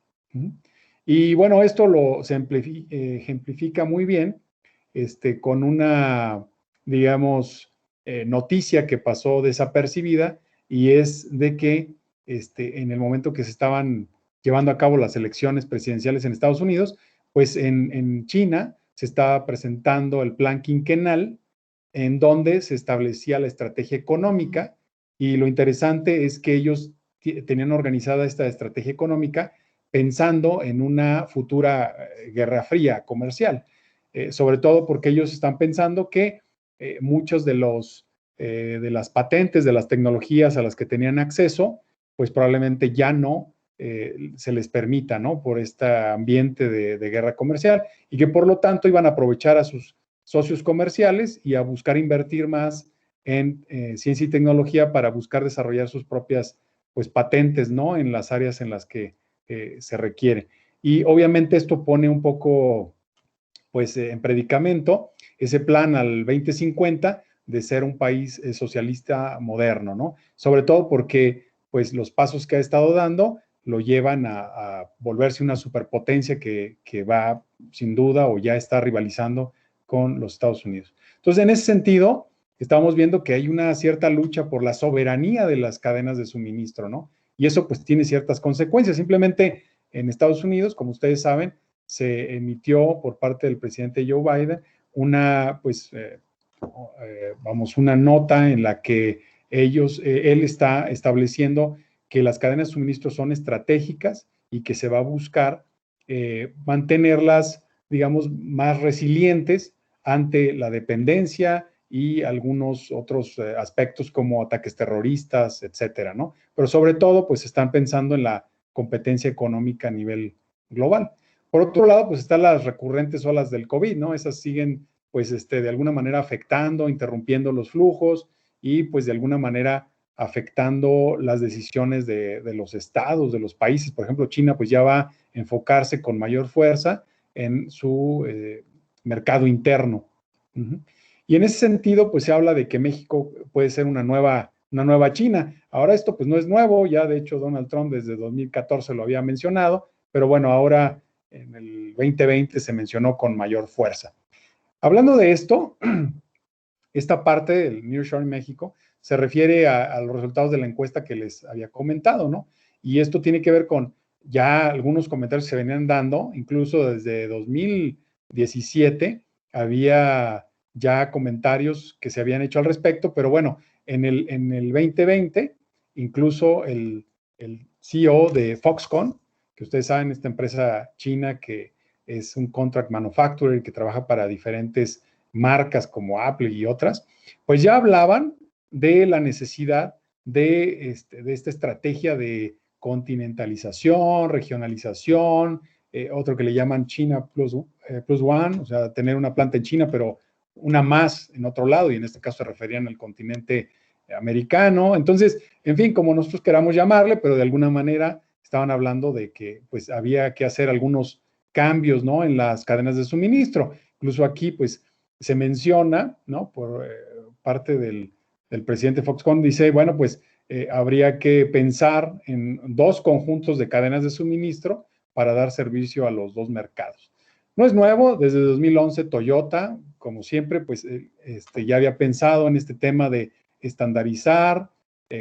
C: Y bueno, esto se ejemplifica muy bien con una, digamos, noticia que pasó desapercibida, y es de que en el momento que se estaban llevando a cabo las elecciones presidenciales en Estados Unidos, pues en China se estaba presentando el plan quinquenal en donde se establecía la estrategia económica, y lo interesante es que ellos tenían organizada esta estrategia económica pensando en una futura guerra fría comercial, sobre todo porque ellos están pensando que muchos de las patentes, de las tecnologías a las que tenían acceso, pues probablemente ya no se les permita, ¿no? Por este ambiente de guerra comercial, y que por lo tanto iban a aprovechar a sus socios comerciales y a buscar invertir más en ciencia y tecnología para buscar desarrollar sus propias pues patentes, ¿no? En las áreas en las que se requiere. Y obviamente esto pone un poco, pues, en predicamento ese plan al 2050 de ser un país socialista moderno, ¿no? Sobre todo porque, pues, los pasos que ha estado dando lo llevan a volverse una superpotencia que va, sin duda, o ya está rivalizando con los Estados Unidos. Entonces, en ese sentido, estamos viendo que hay una cierta lucha por la soberanía de las cadenas de suministro, ¿no? Y eso, pues, tiene ciertas consecuencias. Simplemente en Estados Unidos, como ustedes saben, se emitió por parte del presidente Joe Biden una, pues, una nota en la que él está estableciendo que las cadenas de suministro son estratégicas y que se va a buscar mantenerlas, digamos, más resilientes ante la dependencia y algunos otros aspectos como ataques terroristas, etcétera, ¿no? Pero sobre todo, pues están pensando en la competencia económica a nivel global. Por otro lado, pues están las recurrentes olas del COVID, ¿no? Esas siguen, pues, de alguna manera afectando, interrumpiendo los flujos y, pues, de alguna manera afectando las decisiones de los estados, de los países. Por ejemplo, China, pues, ya va a enfocarse con mayor fuerza en su mercado interno. Y en ese sentido, pues, se habla de que México puede ser una nueva China. Ahora esto, pues, no es nuevo, ya de hecho Donald Trump desde 2014 lo había mencionado, pero bueno, ahora en el 2020 se mencionó con mayor fuerza. Hablando de esto, esta parte del Nearshoring México se refiere a los resultados de la encuesta que les había comentado, ¿no? Y esto tiene que ver con ya algunos comentarios que se venían dando, incluso desde 2017 había ya comentarios que se habían hecho al respecto, pero bueno, en el 2020, incluso el CEO de Foxconn, que ustedes saben, esta empresa china que es un contract manufacturer que trabaja para diferentes marcas como Apple y otras, pues ya hablaban de la necesidad de esta estrategia de continentalización, regionalización, otro que le llaman China plus one, o sea, tener una planta en China, pero una más en otro lado, y en este caso se referían al continente americano. Entonces, en fin, como nosotros queramos llamarle, pero de alguna manera estaban hablando de que pues había que hacer algunos cambios, ¿no? En las cadenas de suministro. Incluso aquí, pues, se menciona, ¿no? Por parte del presidente Foxconn, dice, bueno, pues habría que pensar en dos conjuntos de cadenas de suministro para dar servicio a los dos mercados. No es nuevo, desde 2011 Toyota, como siempre, pues ya había pensado en este tema de estandarizar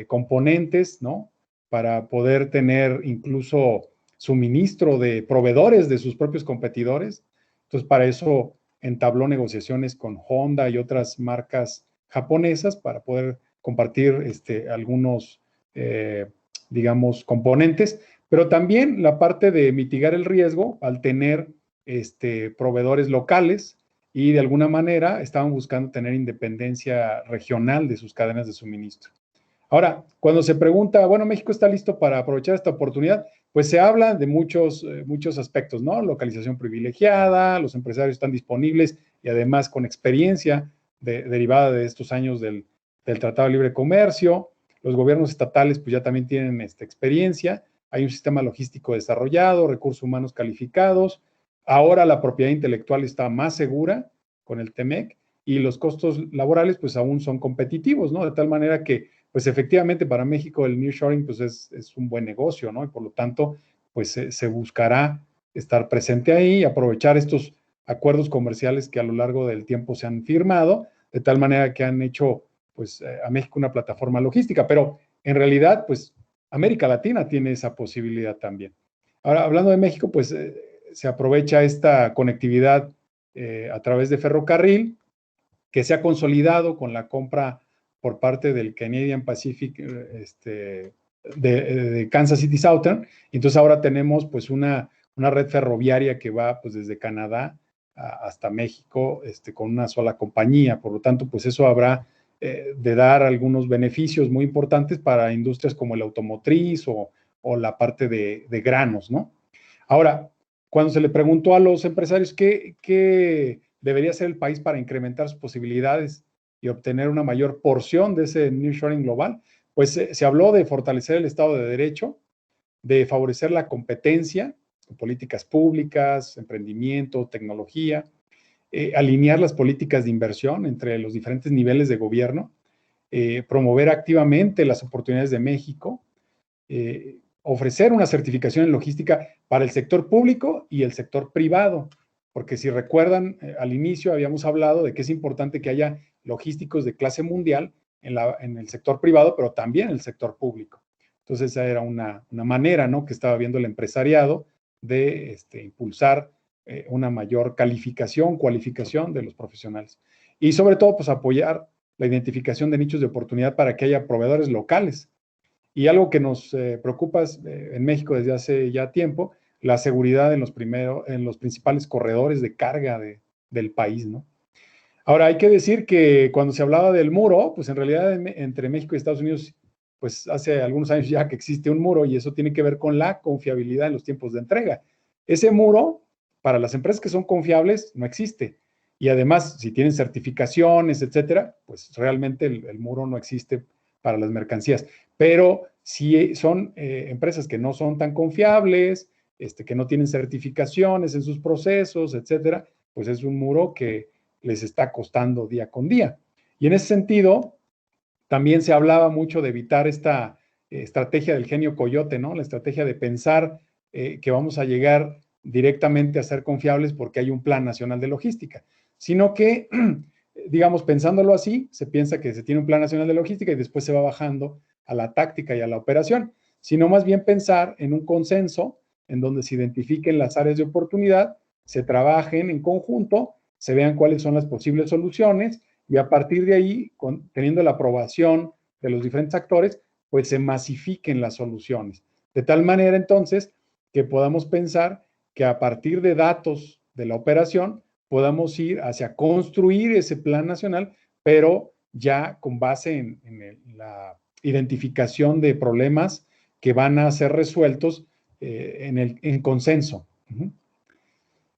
C: componentes, ¿no? Para poder tener incluso suministro de proveedores de sus propios competidores. Entonces, para eso entabló negociaciones con Honda y otras marcas japonesas para poder compartir algunos, digamos, componentes, pero también la parte de mitigar el riesgo al tener proveedores locales y de alguna manera estaban buscando tener independencia regional de sus cadenas de suministro. Ahora, cuando se pregunta, bueno, México está listo para aprovechar esta oportunidad, pues se habla de muchos aspectos, ¿no? Localización privilegiada, los empresarios están disponibles y además con experiencia derivada de estos años del Tratado de Libre Comercio, los gobiernos estatales pues ya también tienen esta experiencia, hay un sistema logístico desarrollado, recursos humanos calificados, ahora la propiedad intelectual está más segura con el TEMEC y los costos laborales pues aún son competitivos, ¿no? De tal manera que pues efectivamente para México el nearshoring pues es un buen negocio, ¿no? Y por lo tanto, pues se buscará estar presente ahí y aprovechar estos acuerdos comerciales que a lo largo del tiempo se han firmado, de tal manera que han hecho pues a México una plataforma logística, pero en realidad pues América Latina tiene esa posibilidad también. Ahora, hablando de México, pues se aprovecha esta conectividad a través de ferrocarril que se ha consolidado con la compra por parte del Canadian Pacific de Kansas City Southern. Entonces ahora tenemos pues una red ferroviaria que va pues desde Canadá hasta México con una sola compañía. Por lo tanto, pues eso habrá de dar algunos beneficios muy importantes para industrias como el automotriz o la parte de granos, ¿no? Ahora, cuando se le preguntó a los empresarios qué debería ser el país para incrementar sus posibilidades y obtener una mayor porción de ese nearshoring global, Pues se habló de fortalecer el Estado de Derecho, de favorecer la competencia, políticas públicas, emprendimiento, tecnología, alinear las políticas de inversión entre los diferentes niveles de gobierno, promover activamente las oportunidades de México, ofrecer una certificación en logística para el sector público y el sector privado, porque si recuerdan, al inicio habíamos hablado de que es importante que haya logísticos de clase mundial en el sector privado, pero también en el sector público. Entonces, esa era una manera, ¿no?, que estaba viendo el empresariado de impulsar una mayor cualificación de los profesionales. Y sobre todo, pues apoyar la identificación de nichos de oportunidad para que haya proveedores locales. Y algo que nos preocupa en México desde hace ya tiempo, la seguridad en los principales corredores de carga del país, ¿no? Ahora, hay que decir que cuando se hablaba del muro, pues en realidad entre México y Estados Unidos, pues hace algunos años ya que existe un muro y eso tiene que ver con la confiabilidad en los tiempos de entrega. Ese muro, para las empresas que son confiables, no existe. Y además, si tienen certificaciones, etcétera, pues realmente el muro no existe para las mercancías. Pero si son empresas que no son tan confiables, que no tienen certificaciones en sus procesos, etcétera, pues es un muro que les está costando día con día. Y en ese sentido, también se hablaba mucho de evitar esta estrategia del genio coyote, ¿no? La estrategia de pensar que vamos a llegar directamente a ser confiables porque hay un plan nacional de logística, sino que, digamos, pensándolo así, se piensa que se tiene un plan nacional de logística y después se va bajando a la táctica y a la operación, sino más bien pensar en un consenso en donde se identifiquen las áreas de oportunidad, se trabajen en conjunto, se vean cuáles son las posibles soluciones y a partir de ahí, teniendo la aprobación de los diferentes actores, pues se masifiquen las soluciones. De tal manera entonces que podamos pensar que a partir de datos de la operación podamos ir hacia construir ese plan nacional, pero ya con base en la identificación de problemas que van a ser resueltos en consenso.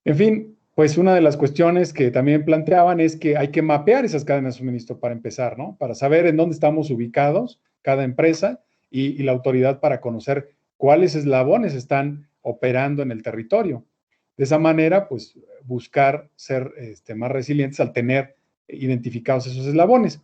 C: En fin, pues una de las cuestiones que también planteaban es que hay que mapear esas cadenas de suministro para empezar, ¿no? Para saber en dónde estamos ubicados, cada empresa, y la autoridad para conocer cuáles eslabones están operando en el territorio. De esa manera, pues buscar ser más resilientes al tener identificados esos eslabones.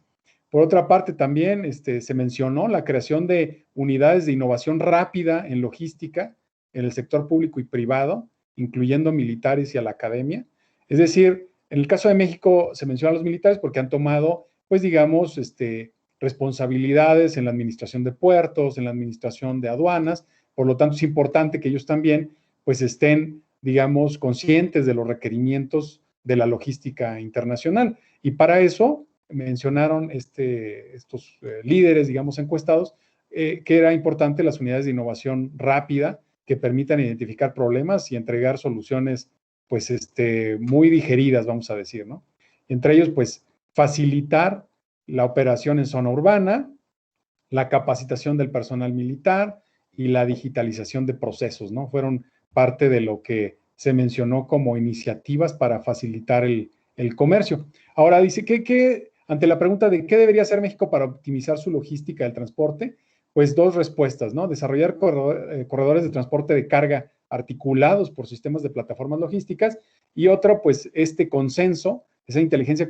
C: Por otra parte, también se mencionó la creación de unidades de innovación rápida en logística en el sector público y privado, incluyendo militares y a la academia. Es decir, en el caso de México se mencionan los militares porque han tomado, pues digamos, responsabilidades en la administración de puertos, en la administración de aduanas. Por lo tanto, es importante que ellos también, pues, estén, digamos, conscientes de los requerimientos de la logística internacional. Y para eso mencionaron estos líderes, digamos, encuestados, que era importante las unidades de innovación rápida que permitan identificar problemas y entregar soluciones, pues, muy digeridas, vamos a decir, ¿no? Entre ellos, pues, facilitar la operación en zona urbana, la capacitación del personal militar y la digitalización de procesos, ¿no? Fueron parte de lo que se mencionó como iniciativas para facilitar el comercio. Ahora dice que ante la pregunta de qué debería hacer México para optimizar su logística del transporte, pues dos respuestas, ¿no? Desarrollar corredores de transporte de carga articulados por sistemas de plataformas logísticas y otro, pues consenso, esa inteligencia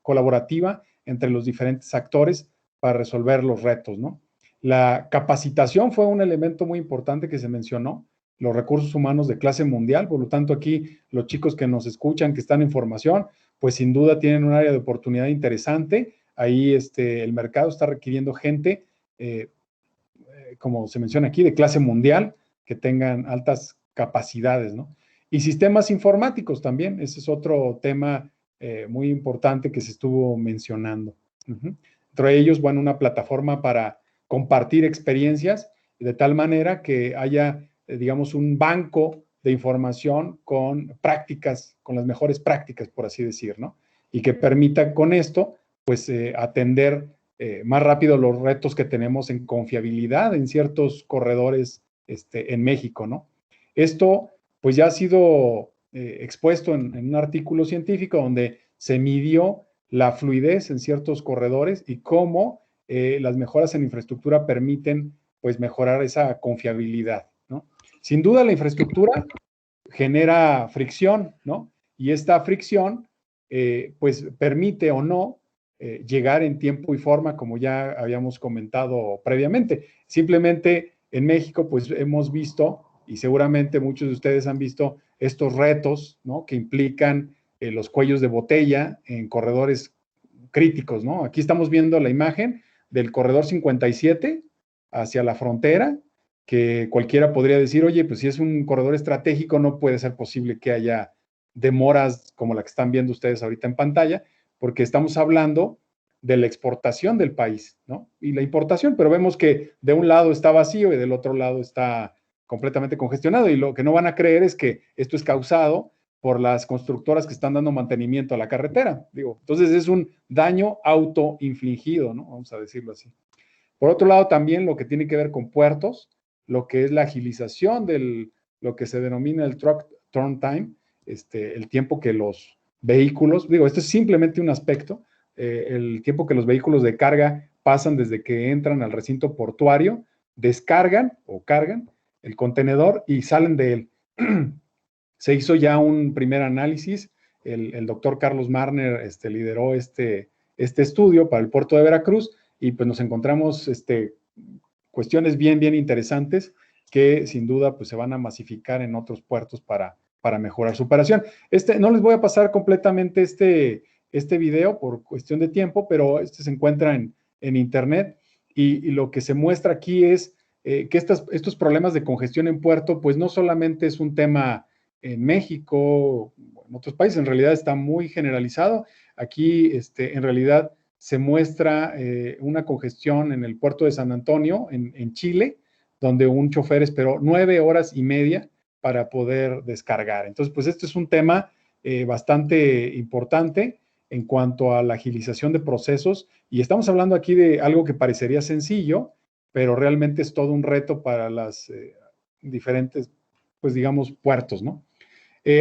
C: colaborativa entre los diferentes actores para resolver los retos, ¿no? La capacitación fue un elemento muy importante que se mencionó, los recursos humanos de clase mundial, por lo tanto aquí los chicos que nos escuchan, que están en formación, pues sin duda tienen un área de oportunidad interesante, ahí el mercado está requiriendo gente, como se menciona aquí, de clase mundial, que tengan altas capacidades, ¿no? Y sistemas informáticos también, ese es otro tema muy importante que se estuvo mencionando. Entre ellos, bueno, una plataforma para compartir experiencias de tal manera que haya, digamos, un banco de información con prácticas, con las mejores prácticas, por así decir, ¿no? Y que permita con esto, pues, atender más rápido los retos que tenemos en confiabilidad en ciertos corredores en México, ¿no? Esto, pues, ya ha sido expuesto en un artículo científico donde se midió la fluidez en ciertos corredores y cómo las mejoras en infraestructura permiten pues mejorar esa confiabilidad, ¿no? Sin duda la infraestructura genera fricción, ¿no? Y esta fricción pues permite o no llegar en tiempo y forma, como ya habíamos comentado previamente. Simplemente en México pues hemos visto, y seguramente muchos de ustedes han visto estos retos, ¿no? Que implican los cuellos de botella en corredores críticos, ¿no? Aquí estamos viendo la imagen del corredor 57 hacia la frontera, que cualquiera podría decir, oye, pues si es un corredor estratégico, no puede ser posible que haya demoras como la que están viendo ustedes ahorita en pantalla, porque estamos hablando de la exportación del país, ¿no? Y la importación, pero vemos que de un lado está vacío y del otro lado está completamente congestionado, y lo que no van a creer es que esto es causado por las constructoras que están dando mantenimiento a la carretera. Digo, entonces es un daño autoinfligido, ¿no? Vamos a decirlo así. Por otro lado, también lo que tiene que ver con puertos, lo que es la agilización de lo que se denomina el truck turn time, el tiempo que los vehículos, digo, esto es simplemente un aspecto, el tiempo que los vehículos de carga pasan desde que entran al recinto portuario, descargan o cargan el contenedor y salen de él. Se hizo ya un primer análisis, el doctor Carlos Marner lideró este estudio para el puerto de Veracruz, y pues nos encontramos cuestiones bien interesantes que sin duda pues se van a masificar en otros puertos para mejorar su operación. No les voy a pasar completamente este video por cuestión de tiempo, pero se encuentra en internet, y lo que se muestra aquí es que estos problemas de congestión en puerto pues no solamente es un tema en México, en otros países, en realidad está muy generalizado. Aquí en realidad se muestra una congestión en el puerto de San Antonio, en Chile, donde un chofer esperó 9 horas y media para poder descargar. Entonces, pues este es un tema bastante importante en cuanto a la agilización de procesos, y estamos hablando aquí de algo que parecería sencillo, pero realmente es todo un reto para las diferentes, pues digamos, puertos, ¿no?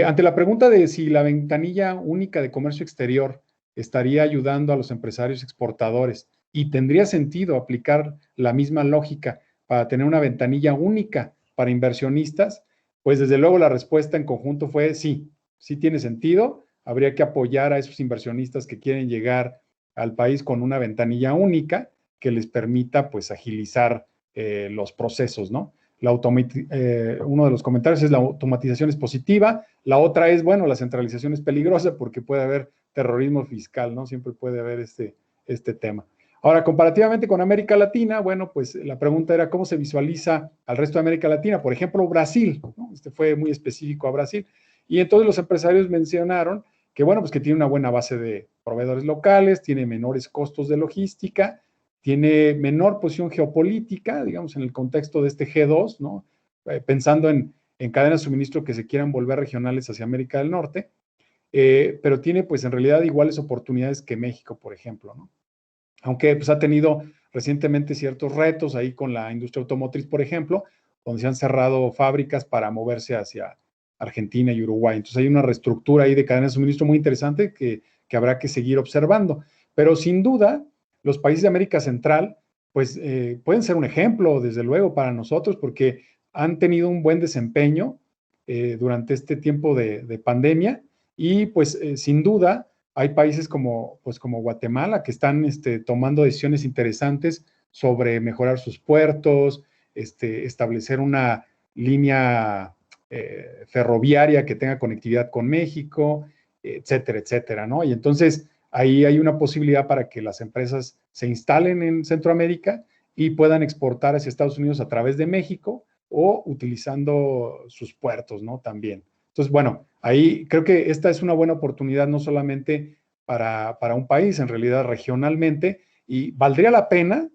C: Ante la pregunta de si la ventanilla única de comercio exterior estaría ayudando a los empresarios exportadores y tendría sentido aplicar la misma lógica para tener una ventanilla única para inversionistas, pues desde luego la respuesta en conjunto fue sí, sí tiene sentido. Habría que apoyar a esos inversionistas que quieren llegar al país con una ventanilla única que les permita pues agilizar los procesos, ¿no? Uno de los comentarios es la automatización es positiva, la otra es, bueno, la centralización es peligrosa porque puede haber terrorismo fiscal, ¿no? Siempre puede haber este tema. Ahora, comparativamente con América Latina, bueno, pues la pregunta era cómo se visualiza al resto de América Latina. Por ejemplo, Brasil, ¿no? Fue muy específico a Brasil. Y entonces los empresarios mencionaron que, bueno, pues que tiene una buena base de proveedores locales, tiene menores costos de logística, tiene menor posición geopolítica, digamos, en el contexto de este G2, ¿no? Pensando en cadenas de suministro que se quieran volver regionales hacia América del Norte, pero tiene pues en realidad iguales oportunidades que México, por ejemplo, ¿no? Aunque pues ha tenido recientemente ciertos retos ahí con la industria automotriz, por ejemplo, donde se han cerrado fábricas para moverse hacia Argentina y Uruguay. Entonces hay una reestructura ahí de cadenas de suministro muy interesante que habrá que seguir observando. Pero sin duda, los países de América Central, pues pueden ser un ejemplo, desde luego, para nosotros, porque han tenido un buen desempeño durante este tiempo de pandemia, y pues sin duda hay países como Guatemala que están tomando decisiones interesantes sobre mejorar sus puertos, establecer una línea ferroviaria que tenga conectividad con México, etcétera, etcétera, ¿no? Y entonces ahí hay una posibilidad para que las empresas se instalen en Centroamérica y puedan exportar hacia Estados Unidos a través de México o utilizando sus puertos, ¿no? También. Entonces, bueno, ahí creo que esta es una buena oportunidad no solamente para un país, en realidad regionalmente, y valdría la pena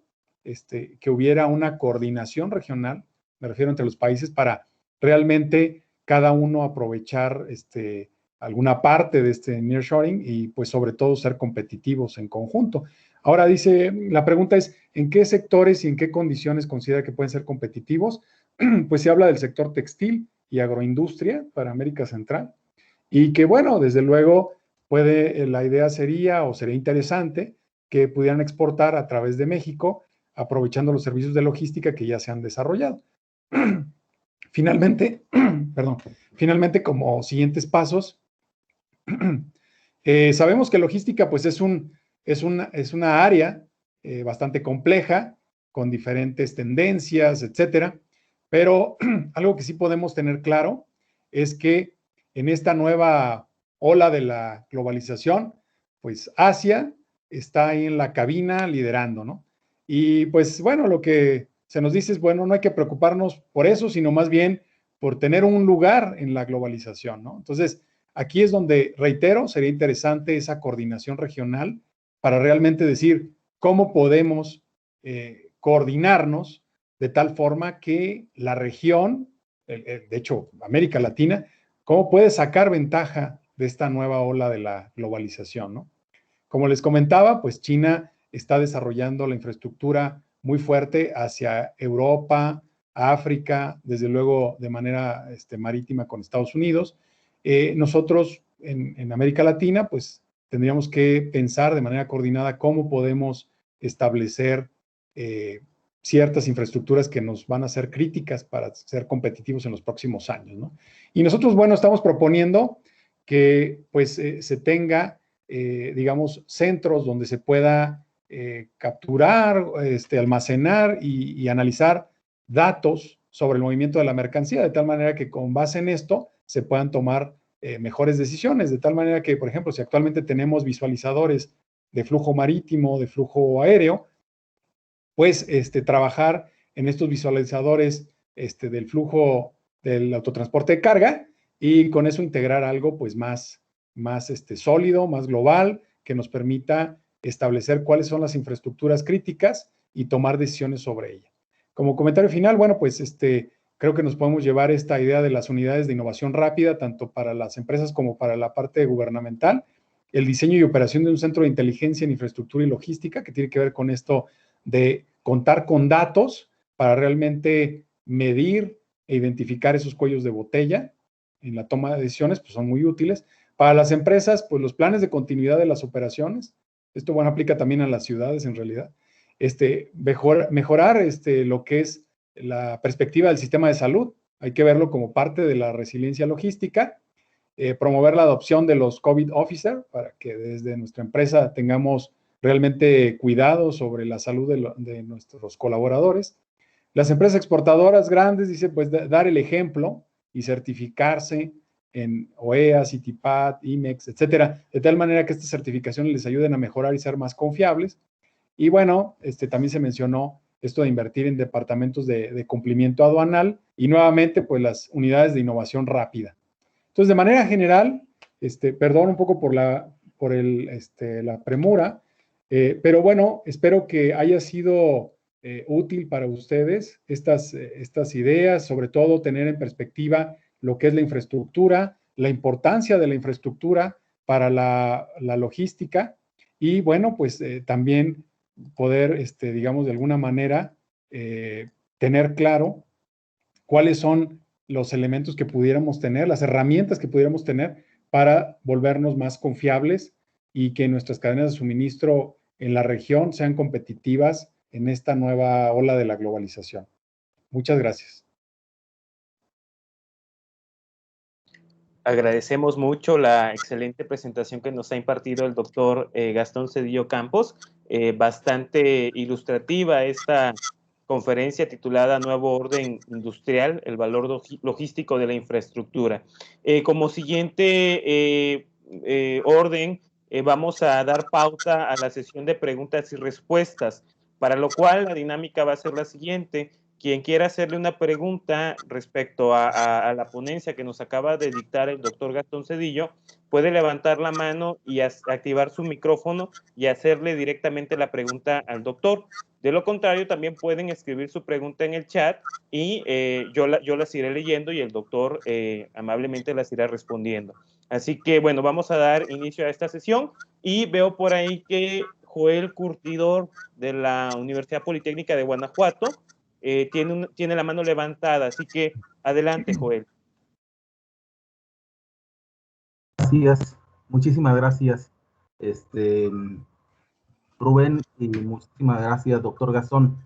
C: que hubiera una coordinación regional, me refiero entre los países, para realmente cada uno aprovechar alguna parte de este nearshoring y pues sobre todo ser competitivos en conjunto. Ahora dice, la pregunta es, ¿en qué sectores y en qué condiciones considera que pueden ser competitivos? Pues se habla del sector textil y agroindustria para América Central, y que bueno, desde luego la idea sería o sería interesante que pudieran exportar a través de México, aprovechando los servicios de logística que ya se han desarrollado. Finalmente, finalmente, como siguientes pasos, sabemos que logística pues es una área bastante compleja, con diferentes tendencias, etcétera, pero algo que sí podemos tener claro es que en esta nueva ola de la globalización, pues Asia está ahí en la cabina liderando, ¿no? Y pues bueno, lo que se nos dice es, bueno, no hay que preocuparnos por eso, sino más bien por tener un lugar en la globalización, ¿no? Entonces, aquí es donde, reitero, sería interesante esa coordinación regional para realmente decir cómo podemos coordinarnos de tal forma que la región, de hecho, América Latina, cómo puede sacar ventaja de esta nueva ola de la globalización, ¿no? Como les comentaba, pues China está desarrollando la infraestructura muy fuerte hacia Europa, África, desde luego de manera marítima con Estados Unidos. Nosotros en América Latina, pues tendríamos que pensar de manera coordinada cómo podemos establecer ciertas infraestructuras que nos van a ser críticas para ser competitivos en los próximos años, ¿no? Y nosotros, bueno, estamos proponiendo que pues se tenga, digamos, centros donde se pueda capturar, almacenar y analizar datos sobre el movimiento de la mercancía, de tal manera que con base en esto se puedan tomar mejores decisiones, de tal manera que, por ejemplo, si actualmente tenemos visualizadores de flujo marítimo, de flujo aéreo, pues trabajar en estos visualizadores del flujo del autotransporte de carga y con eso integrar algo pues más sólido, más global, que nos permita establecer cuáles son las infraestructuras críticas y tomar decisiones sobre ella. Como comentario final, bueno, pues creo que nos podemos llevar esta idea de las unidades de innovación rápida, tanto para las empresas como para la parte gubernamental, el diseño y operación de un centro de inteligencia en infraestructura y logística, que tiene que ver con esto de contar con datos para realmente medir e identificar esos cuellos de botella en la toma de decisiones, pues son muy útiles. Para las empresas, pues los planes de continuidad de las operaciones, esto bueno, aplica también a las ciudades en realidad, mejorar lo que es la perspectiva del sistema de salud, hay que verlo como parte de la resiliencia logística, promover la adopción de los COVID Officer para que desde nuestra empresa tengamos realmente cuidado sobre la salud de nuestros colaboradores. Las empresas exportadoras grandes, dice, pues dar el ejemplo y certificarse en OEA, CITIPAT, IMEX, etcétera, de tal manera que estas certificaciones les ayuden a mejorar y ser más confiables. Y bueno, también se mencionó esto de invertir en departamentos de cumplimiento aduanal y nuevamente, pues las unidades de innovación rápida. Entonces, de manera general, perdón un poco por la premura, pero bueno, espero que haya sido útil para ustedes estas ideas, sobre todo tener en perspectiva lo que es la infraestructura, la importancia de la infraestructura para la logística y bueno, pues también poder, digamos, de alguna manera tener claro cuáles son los elementos que pudiéramos tener, las herramientas que pudiéramos tener para volvernos más confiables y que nuestras cadenas de suministro en la región sean competitivas en esta nueva ola de la globalización. Muchas gracias.
B: Agradecemos mucho la excelente presentación que nos ha impartido el doctor Gastón Cedillo Campos, bastante ilustrativa esta conferencia titulada Nuevo Orden Industrial, el valor logístico de la infraestructura. Como siguiente orden, vamos a dar pauta a la sesión de preguntas y respuestas, para lo cual la dinámica va a ser la siguiente. Quien quiera hacerle una pregunta respecto a la ponencia que nos acaba de dictar el doctor Gastón Cedillo, puede levantar la mano y activar su micrófono y hacerle directamente la pregunta al doctor. De lo contrario, también pueden escribir su pregunta en el chat y yo las iré leyendo y el doctor amablemente las irá respondiendo. Así que, bueno, vamos a dar inicio a esta sesión y veo por ahí que Joel Curtidor de la Universidad Politécnica de Guanajuato tiene la mano levantada, así que adelante, Joel.
F: Gracias, muchísimas gracias. Rubén, y muchísimas gracias, doctor Gastón.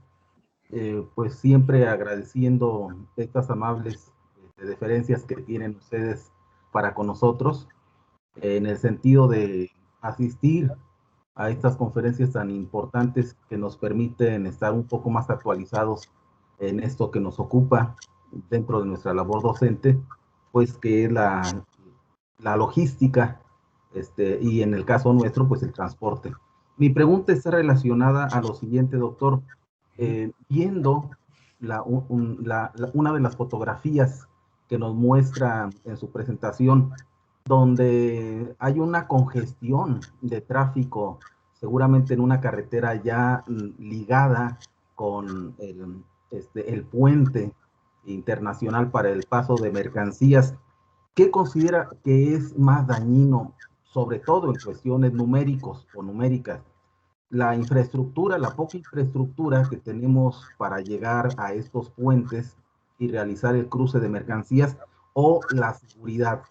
F: Pues siempre agradeciendo estas amables deferencias que tienen ustedes para con nosotros, en el sentido de asistir a estas conferencias tan importantes que nos permiten estar un poco más actualizados en esto que nos ocupa dentro de nuestra labor docente, pues que es la logística, y en el caso nuestro, pues el transporte. Mi pregunta está relacionada a lo siguiente, doctor. Viendo una de las fotografías que nos muestra en su presentación, donde hay una congestión de tráfico, seguramente en una carretera ya ligada con el puente internacional para el paso de mercancías. ¿Qué considera que es más dañino, sobre todo en cuestiones numéricos o numéricas? La infraestructura, la poca infraestructura que tenemos para llegar a estos puentes y realizar el cruce de mercancías, o la seguridad,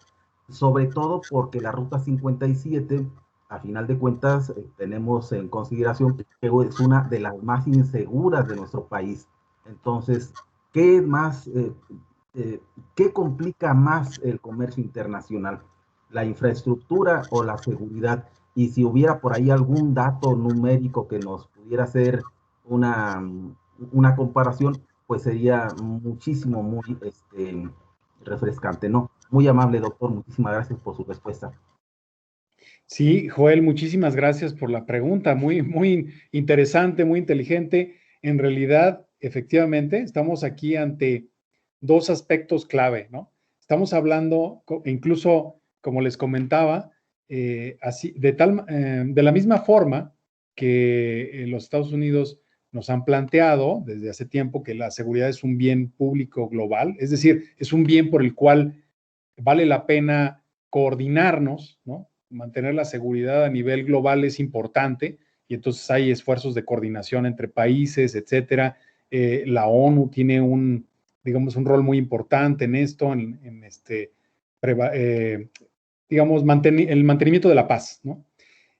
F: sobre todo porque la ruta 57, a final de cuentas, tenemos en consideración que es una de las más inseguras de nuestro país. Entonces, ¿qué es más, qué complica más el comercio internacional? ¿La infraestructura o la seguridad? Y si hubiera por ahí algún dato numérico que nos pudiera hacer una comparación, pues sería muchísimo, muy refrescante, ¿no? Muy amable, doctor, muchísimas gracias por su respuesta.
C: Sí, Joel, muchísimas gracias por la pregunta, muy interesante, muy inteligente. En realidad, efectivamente, estamos aquí ante dos aspectos clave, ¿no? Estamos hablando, incluso, como les comentaba, así, de la misma forma que los Estados Unidos nos han planteado desde hace tiempo que la seguridad es un bien público global, es decir, es un bien por el cual vale la pena coordinarnos, ¿no? Mantener la seguridad a nivel global es importante y entonces hay esfuerzos de coordinación entre países, etcétera. La ONU tiene digamos, un rol muy importante en esto, digamos, el mantenimiento de la paz, ¿no?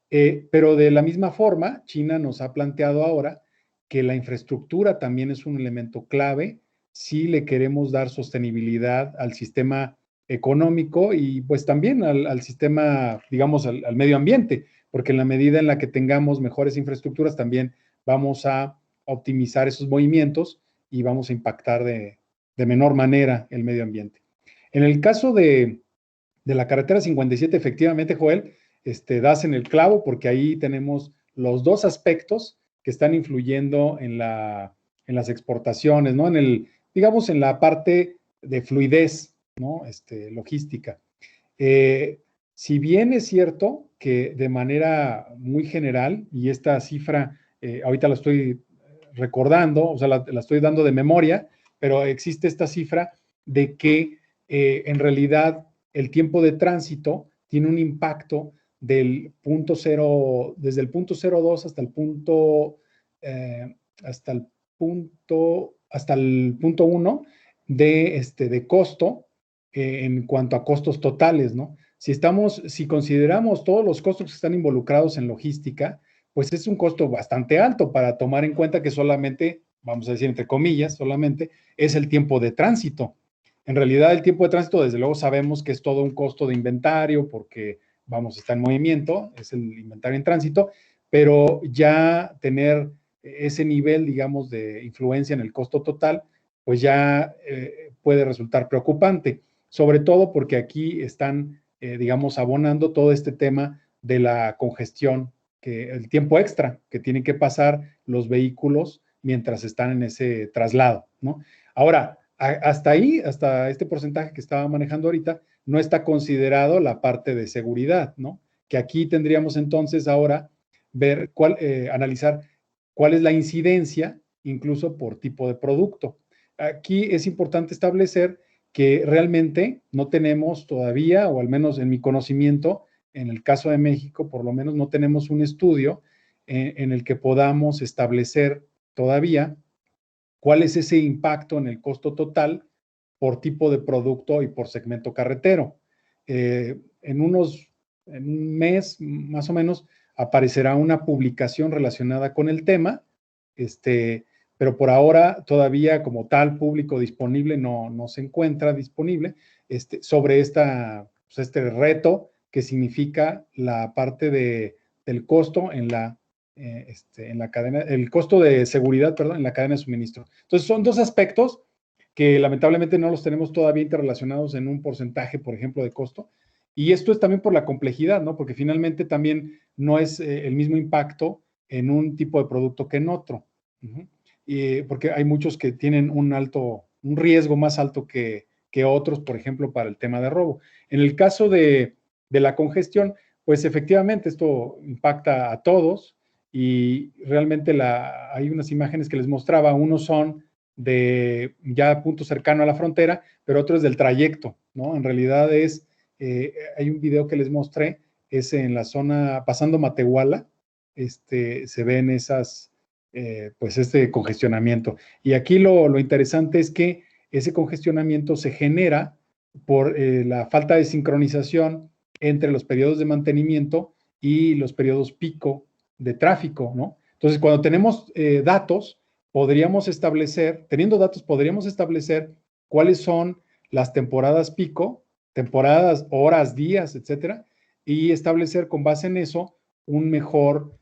C: Pero de la misma forma, China nos ha planteado ahora que la infraestructura también es un elemento clave si le queremos dar sostenibilidad al sistema económico y pues también al sistema, digamos, al medio ambiente, porque en la medida en la que tengamos mejores infraestructuras también vamos a optimizar esos movimientos y vamos a impactar de menor manera el medio ambiente. En el caso de la carretera 57, efectivamente, Joel, das en el clavo porque ahí tenemos los dos aspectos que están influyendo en las exportaciones, ¿no? Digamos, en la parte de fluidez, ¿no? Logística. Si bien es cierto que de manera muy general, y esta cifra, ahorita la estoy recordando, o sea, la estoy dando de memoria, pero existe esta cifra de que en realidad el tiempo de tránsito tiene un impacto del punto cero, desde el punto 02 hasta el punto, hasta el punto 1 de costo en cuanto a costos totales, ¿no? Si consideramos todos los costos que están involucrados en logística, pues es un costo bastante alto para tomar en cuenta que solamente, vamos a decir entre comillas, solamente es el tiempo de tránsito. En realidad, el tiempo de tránsito, desde luego, sabemos que es todo un costo de inventario porque, vamos, está en movimiento, es el inventario en tránsito, pero ya tener ese nivel, digamos, de influencia en el costo total, pues ya puede resultar preocupante, sobre todo porque aquí están, digamos, abonando todo este tema de la congestión, el tiempo extra que tienen que pasar los vehículos mientras están en ese traslado, ¿no? Ahora, hasta ahí, hasta este porcentaje que estaba manejando ahorita, no está considerado la parte de seguridad, ¿no? Que aquí tendríamos entonces ahora analizar cuál es la incidencia, incluso por tipo de producto. Aquí es importante establecer que realmente no tenemos todavía, o al menos en mi conocimiento, en el caso de México, por lo menos no tenemos un estudio en el que podamos establecer todavía cuál es ese impacto en el costo total por tipo de producto y por segmento carretero. En un mes, más o menos, aparecerá una publicación relacionada con el tema, pero por ahora todavía como tal público disponible no se encuentra disponible sobre este reto que significa la parte del costo en la cadena, el costo de seguridad, perdón, en la cadena de suministro. Entonces son dos aspectos que lamentablemente no los tenemos todavía interrelacionados en un porcentaje, por ejemplo, de costo. Y esto es también por la complejidad, ¿no? Porque finalmente también no es el mismo impacto en un tipo de producto que en otro. Porque hay muchos que tienen un riesgo más alto que otros, por ejemplo, para el tema de robo. En el caso de la congestión, pues efectivamente esto impacta a todos y realmente hay unas imágenes que les mostraba, unos son de ya punto cercano a la frontera, pero otro es del trayecto, ¿no? En realidad hay un video que les mostré, es en la zona, pasando Matehuala, se ven esas, pues congestionamiento. Y aquí lo interesante es que ese congestionamiento se genera por la falta de sincronización entre los periodos de mantenimiento y los periodos pico de tráfico, ¿no? Entonces, cuando tenemos datos, teniendo datos, podríamos establecer cuáles son las temporadas pico, temporadas, horas, días, etcétera, y establecer con base en eso un mejor,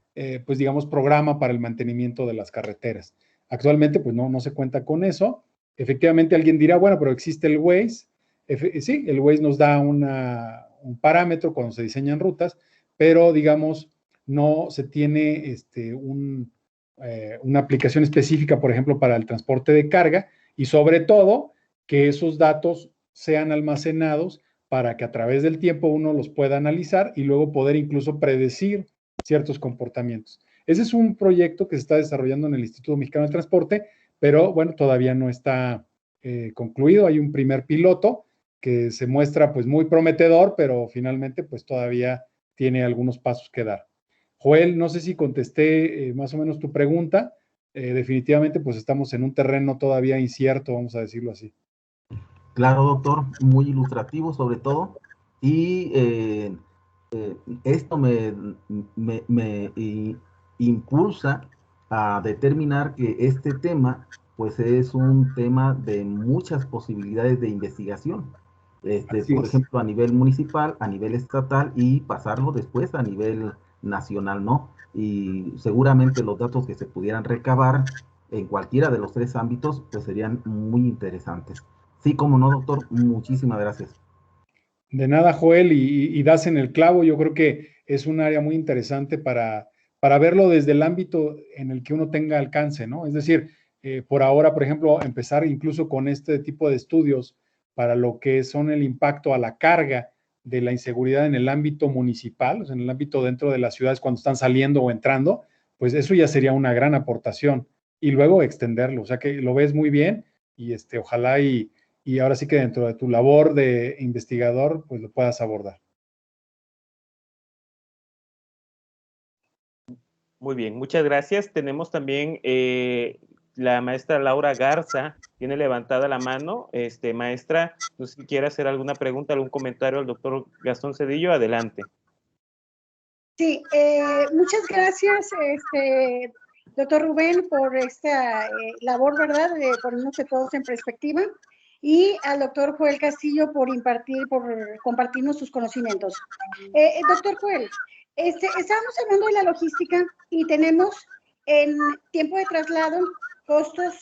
C: pues digamos, programa para el mantenimiento de las carreteras. Actualmente, pues no se cuenta con eso. Efectivamente, alguien dirá, bueno, pero existe el Waze. Sí, el Waze nos da un parámetro cuando se diseñan rutas, pero digamos, no se tiene una aplicación específica, por ejemplo, para el transporte de carga y sobre todo que esos datos sean almacenados para que a través del tiempo uno los pueda analizar y luego poder incluso predecir ciertos comportamientos. Ese es un proyecto que se está desarrollando en el Instituto Mexicano del Transporte, pero bueno, todavía no está concluido. Hay un primer piloto que se muestra pues muy prometedor, pero finalmente pues todavía tiene algunos pasos que dar. Joel, no sé si contesté más o menos tu pregunta. Definitivamente pues estamos en un terreno todavía incierto, vamos a decirlo así.
F: Claro, doctor, muy ilustrativo sobre todo. Y esto me impulsa a determinar que este tema pues es un tema de muchas posibilidades de investigación. Por ejemplo, a nivel municipal, a nivel estatal y pasarlo después a nivel nacional, ¿no? Y seguramente los datos que se pudieran recabar en cualquiera de los tres ámbitos pues serían muy interesantes. Sí, como no, doctor, muchísimas gracias.
C: De nada, Joel, y das en el clavo. Yo creo que es un área muy interesante para verlo desde el ámbito en el que uno tenga alcance, ¿no? Es decir, por ahora, por ejemplo, empezar incluso con este tipo de estudios para lo que son el impacto a la carga de la inseguridad en el ámbito municipal, o sea, en el ámbito dentro de las ciudades cuando están saliendo o entrando, pues eso ya sería una gran aportación. Y luego extenderlo, o sea que lo ves muy bien y ojalá y ahora sí que dentro de tu labor de investigador, pues lo puedas abordar.
B: Muy bien, muchas gracias. Tenemos también la maestra Laura Garza, tiene levantada la mano. Maestra, no sé si quiere hacer alguna pregunta, algún comentario al doctor Gastón Cedillo, adelante.
G: Sí, muchas gracias, doctor Rubén, por esta labor, ¿verdad?, de ponernos a todos en perspectiva, y al doctor Joel Castillo por compartirnos sus conocimientos. Doctor Joel, estábamos hablando de la logística y tenemos en tiempo de traslado, costos,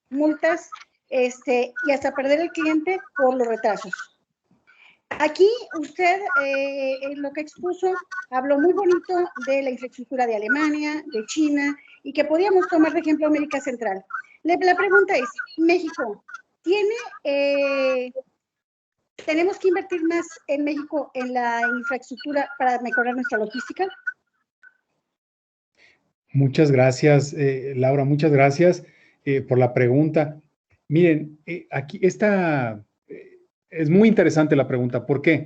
G: multas, y hasta perder el cliente por los retrasos. Aquí usted, en lo que expuso, habló muy bonito de la infraestructura de Alemania, de China, y que podíamos tomar de ejemplo América Central. La pregunta es, ¿México tenemos que invertir más en México en la infraestructura para mejorar nuestra logística?
C: Muchas gracias, Laura, muchas gracias por la pregunta. Miren, aquí es muy interesante la pregunta. ¿Por qué?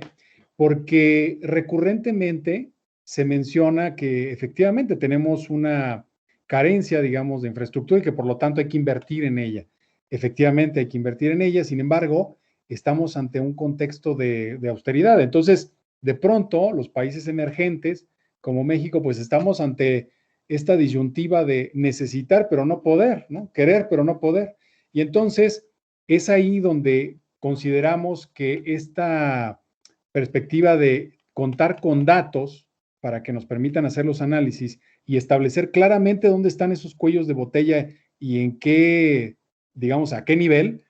C: Porque recurrentemente se menciona que efectivamente tenemos una carencia, digamos, de infraestructura y que por lo tanto hay que invertir en ella. Efectivamente hay que invertir en ella, sin embargo, estamos ante un contexto de austeridad. Entonces, de pronto, los países emergentes como México, pues estamos ante esta disyuntiva de necesitar pero no poder, ¿no? Querer pero no poder. Y entonces es ahí donde consideramos que esta perspectiva de contar con datos para que nos permitan hacer los análisis y establecer claramente dónde están esos cuellos de botella y en qué, digamos, a qué nivel,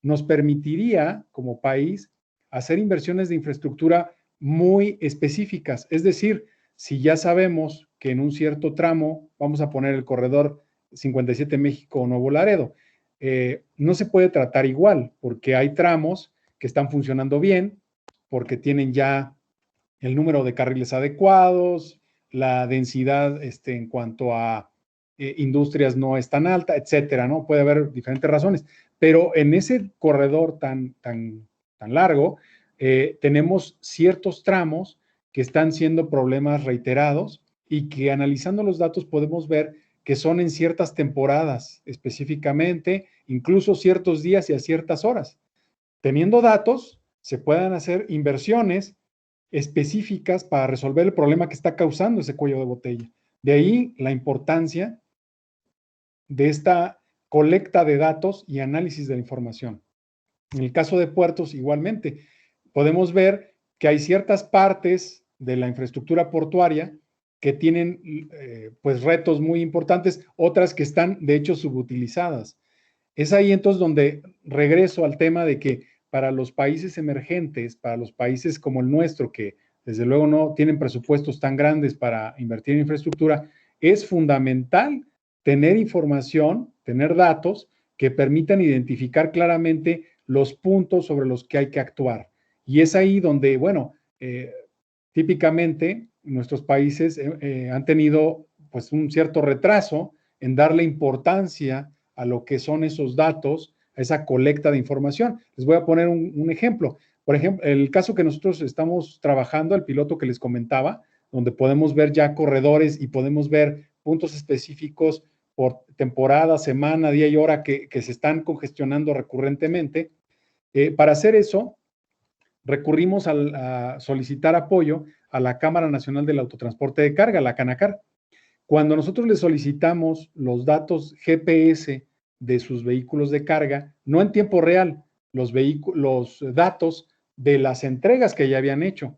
C: nos permitiría como país hacer inversiones de infraestructura muy específicas. Es decir, si ya sabemos que en un cierto tramo, vamos a poner el corredor 57 México-Nuevo Laredo, no se puede tratar igual, porque hay tramos que están funcionando bien, porque tienen ya el número de carriles adecuados, la densidad en cuanto a industrias no es tan alta, etcétera, ¿no? Puede haber diferentes razones, pero en ese corredor tan largo, tenemos ciertos tramos que están siendo problemas reiterados y que analizando los datos podemos ver que son en ciertas temporadas específicamente, incluso ciertos días y a ciertas horas. Teniendo datos, se pueden hacer inversiones específicas para resolver el problema que está causando ese cuello de botella. De ahí la importancia de esta colecta de datos y análisis de la información. En el caso de puertos, igualmente, podemos ver que hay ciertas partes de la infraestructura portuaria que tienen pues retos muy importantes, otras que están de hecho subutilizadas. Es ahí entonces donde regreso al tema de que para los países emergentes, para los países como el nuestro, que desde luego no tienen presupuestos tan grandes para invertir en infraestructura, es fundamental tener información, tener datos que permitan identificar claramente los puntos sobre los que hay que actuar. Y es ahí donde, bueno, típicamente nuestros países han tenido pues un cierto retraso en darle importancia a lo que son esos datos, a esa colecta de información. Les voy a poner un ejemplo. Por ejemplo, el caso que nosotros estamos trabajando, el piloto que les comentaba, donde podemos ver ya corredores y podemos ver puntos específicos por temporada, semana, día y hora que se están congestionando recurrentemente. Para hacer eso, recurrimos a solicitar apoyo a la Cámara Nacional del Autotransporte de Carga, la Canacar. Cuando nosotros le solicitamos los datos GPS de sus vehículos de carga, no en tiempo real, los datos de las entregas que ya habían hecho,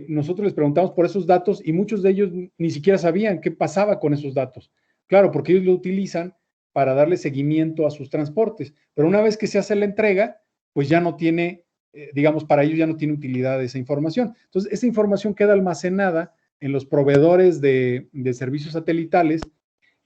C: nosotros les preguntamos por esos datos y muchos de ellos ni siquiera sabían qué pasaba con esos datos. Claro, porque ellos lo utilizan para darle seguimiento a sus transportes, pero una vez que se hace la entrega, pues ya no tiene, digamos, para ellos ya no tiene utilidad esa información. Entonces, esa información queda almacenada en los proveedores de servicios satelitales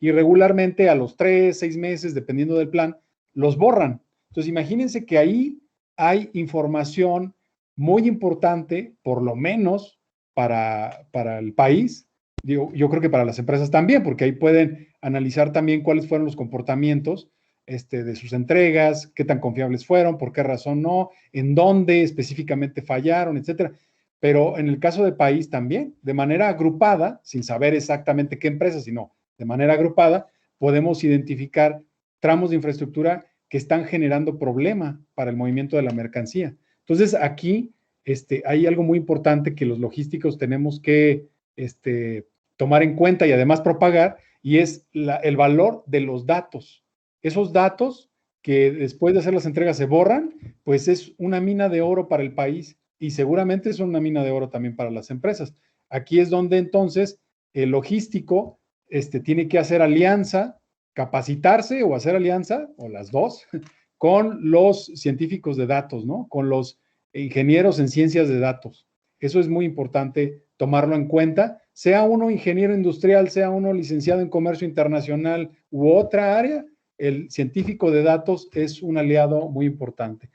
C: y regularmente a los 3, 6 meses, dependiendo del plan, los borran. Entonces, imagínense que ahí hay información muy importante, por lo menos para el país. Yo creo que para las empresas también, porque ahí pueden analizar también cuáles fueron los comportamientos de sus entregas, qué tan confiables fueron, por qué razón no, en dónde específicamente fallaron, etcétera. Pero en el caso del país también, de manera agrupada, sin saber exactamente qué empresa, sino de manera agrupada, podemos identificar tramos de infraestructura que están generando problema para el movimiento de la mercancía. Entonces, aquí hay algo muy importante que los logísticos tenemos que tomar en cuenta y además propagar, y es el valor de los datos. Esos datos que después de hacer las entregas se borran, pues es una mina de oro para el país y seguramente es una mina de oro también para las empresas. Aquí es donde entonces el logístico tiene que hacer alianza, capacitarse o hacer alianza, o las dos, con los científicos de datos, ¿no? Con los ingenieros en ciencias de datos. Eso es muy importante tomarlo en cuenta, sea uno ingeniero industrial, sea uno licenciado en comercio internacional u otra área, el científico de datos es un aliado muy importante.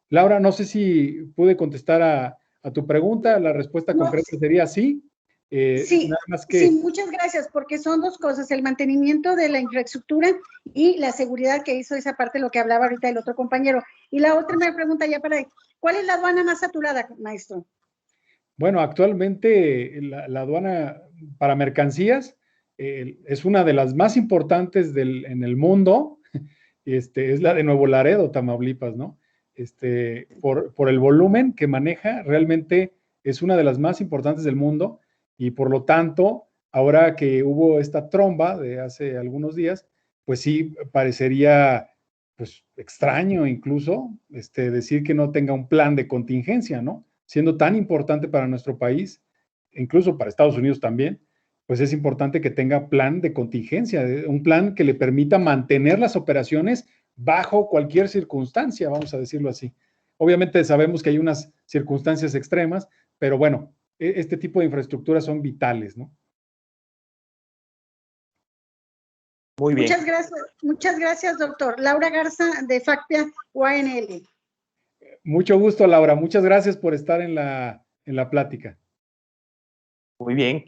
C: Laura, no sé si pude contestar a tu pregunta, la respuesta concreta sería sí.
G: Sí,
C: nada más que...
G: sí, muchas gracias, porque son dos cosas, el mantenimiento de la infraestructura y la seguridad, que hizo esa parte, lo que hablaba ahorita el otro compañero. Y la otra me pregunta ya para, ¿cuál es la aduana más saturada, maestro?
C: Bueno, actualmente la aduana para mercancías es una de las más importantes en el mundo, es la de Nuevo Laredo, Tamaulipas, ¿no? Por el volumen que maneja, realmente es una de las más importantes del mundo Y por lo tanto, ahora que hubo esta tromba de hace algunos días, pues sí parecería pues extraño incluso decir que no tenga un plan de contingencia, ¿no? Siendo tan importante para nuestro país, incluso para Estados Unidos también, pues es importante que tenga plan de contingencia, un plan que le permita mantener las operaciones bajo cualquier circunstancia, vamos a decirlo así. Obviamente sabemos que hay unas circunstancias extremas, pero bueno, este tipo de infraestructuras son vitales, ¿no?
B: Muy bien.
G: Muchas gracias, doctor. Laura Garza, de FACPIA UANL.
C: Mucho gusto, Laura. Muchas gracias por estar en la plática.
B: Muy bien.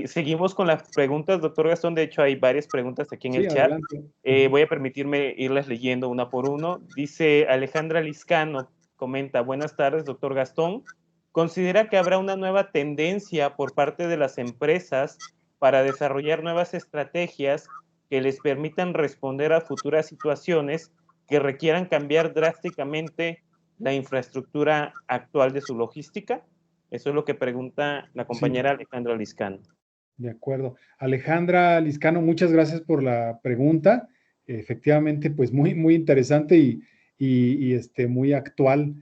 B: Seguimos con las preguntas, doctor Gastón. De hecho, hay varias preguntas aquí en el chat. Voy a permitirme irlas leyendo una por uno. Dice Alejandra Liscano, comenta, buenas tardes, doctor Gastón. ¿Considera que habrá una nueva tendencia por parte de las empresas para desarrollar nuevas estrategias que les permitan responder a futuras situaciones que requieran cambiar drásticamente la infraestructura actual de su logística? Eso es lo que pregunta la compañera Alejandra Liscano.
C: De acuerdo. Alejandra Liscano, muchas gracias por la pregunta. Efectivamente, pues muy interesante y muy actual.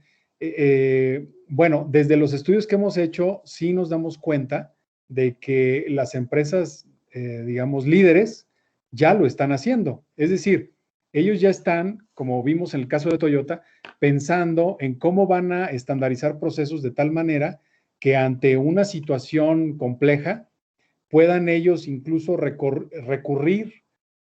C: Bueno, desde los estudios que hemos hecho, sí nos damos cuenta de que las empresas, digamos, líderes, ya lo están haciendo. Es decir, ellos ya están, como vimos en el caso de Toyota, pensando en cómo van a estandarizar procesos de tal manera que ante una situación compleja puedan ellos incluso recurrir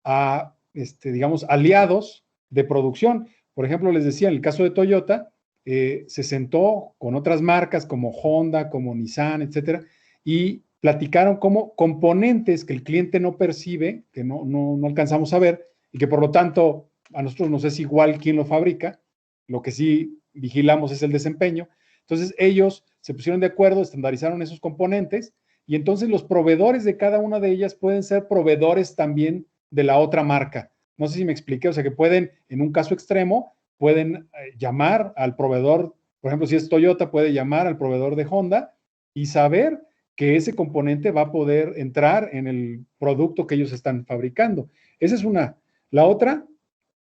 C: a, digamos, aliados de producción. Por ejemplo, les decía, en el caso de Toyota, se sentó con otras marcas como Honda, como Nissan, etcétera, y platicaron cómo componentes que el cliente no percibe, que no alcanzamos a ver, y que por lo tanto a nosotros nos es igual quién lo fabrica, lo que sí vigilamos es el desempeño. Entonces ellos se pusieron de acuerdo, estandarizaron esos componentes, y entonces los proveedores de cada una de ellas pueden ser proveedores también de la otra marca. No sé si me expliqué, o sea que pueden, en un caso extremo, pueden llamar al proveedor, por ejemplo, si es Toyota, puede llamar al proveedor de Honda y saber que ese componente va a poder entrar en el producto que ellos están fabricando. Esa es una. La otra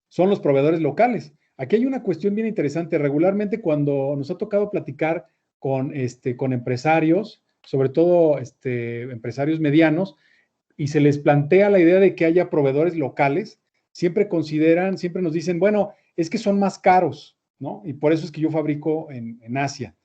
C: son los proveedores locales. Aquí hay una cuestión bien interesante. Regularmente cuando nos ha tocado platicar con empresarios, sobre todo empresarios medianos, y se les plantea la idea de que haya proveedores locales, siempre nos dicen, bueno, es que son más caros, ¿no? Y por eso es que yo fabrico en Asia.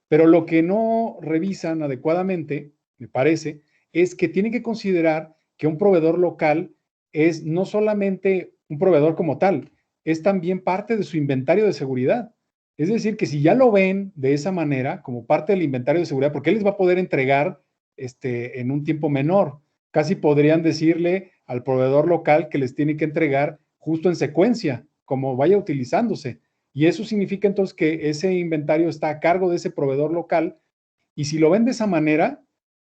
C: Pero lo que no revisan adecuadamente, me parece, es que tienen que considerar que un proveedor local es no solamente un proveedor como tal, es también parte de su inventario de seguridad. Es decir, que si ya lo ven de esa manera, como parte del inventario de seguridad, porque él les va a poder entregar en un tiempo menor. Casi podrían decirle al proveedor local que les tiene que entregar justo en secuencia, como vaya utilizándose. Y eso significa entonces que ese inventario está a cargo de ese proveedor local. Y si lo ven de esa manera,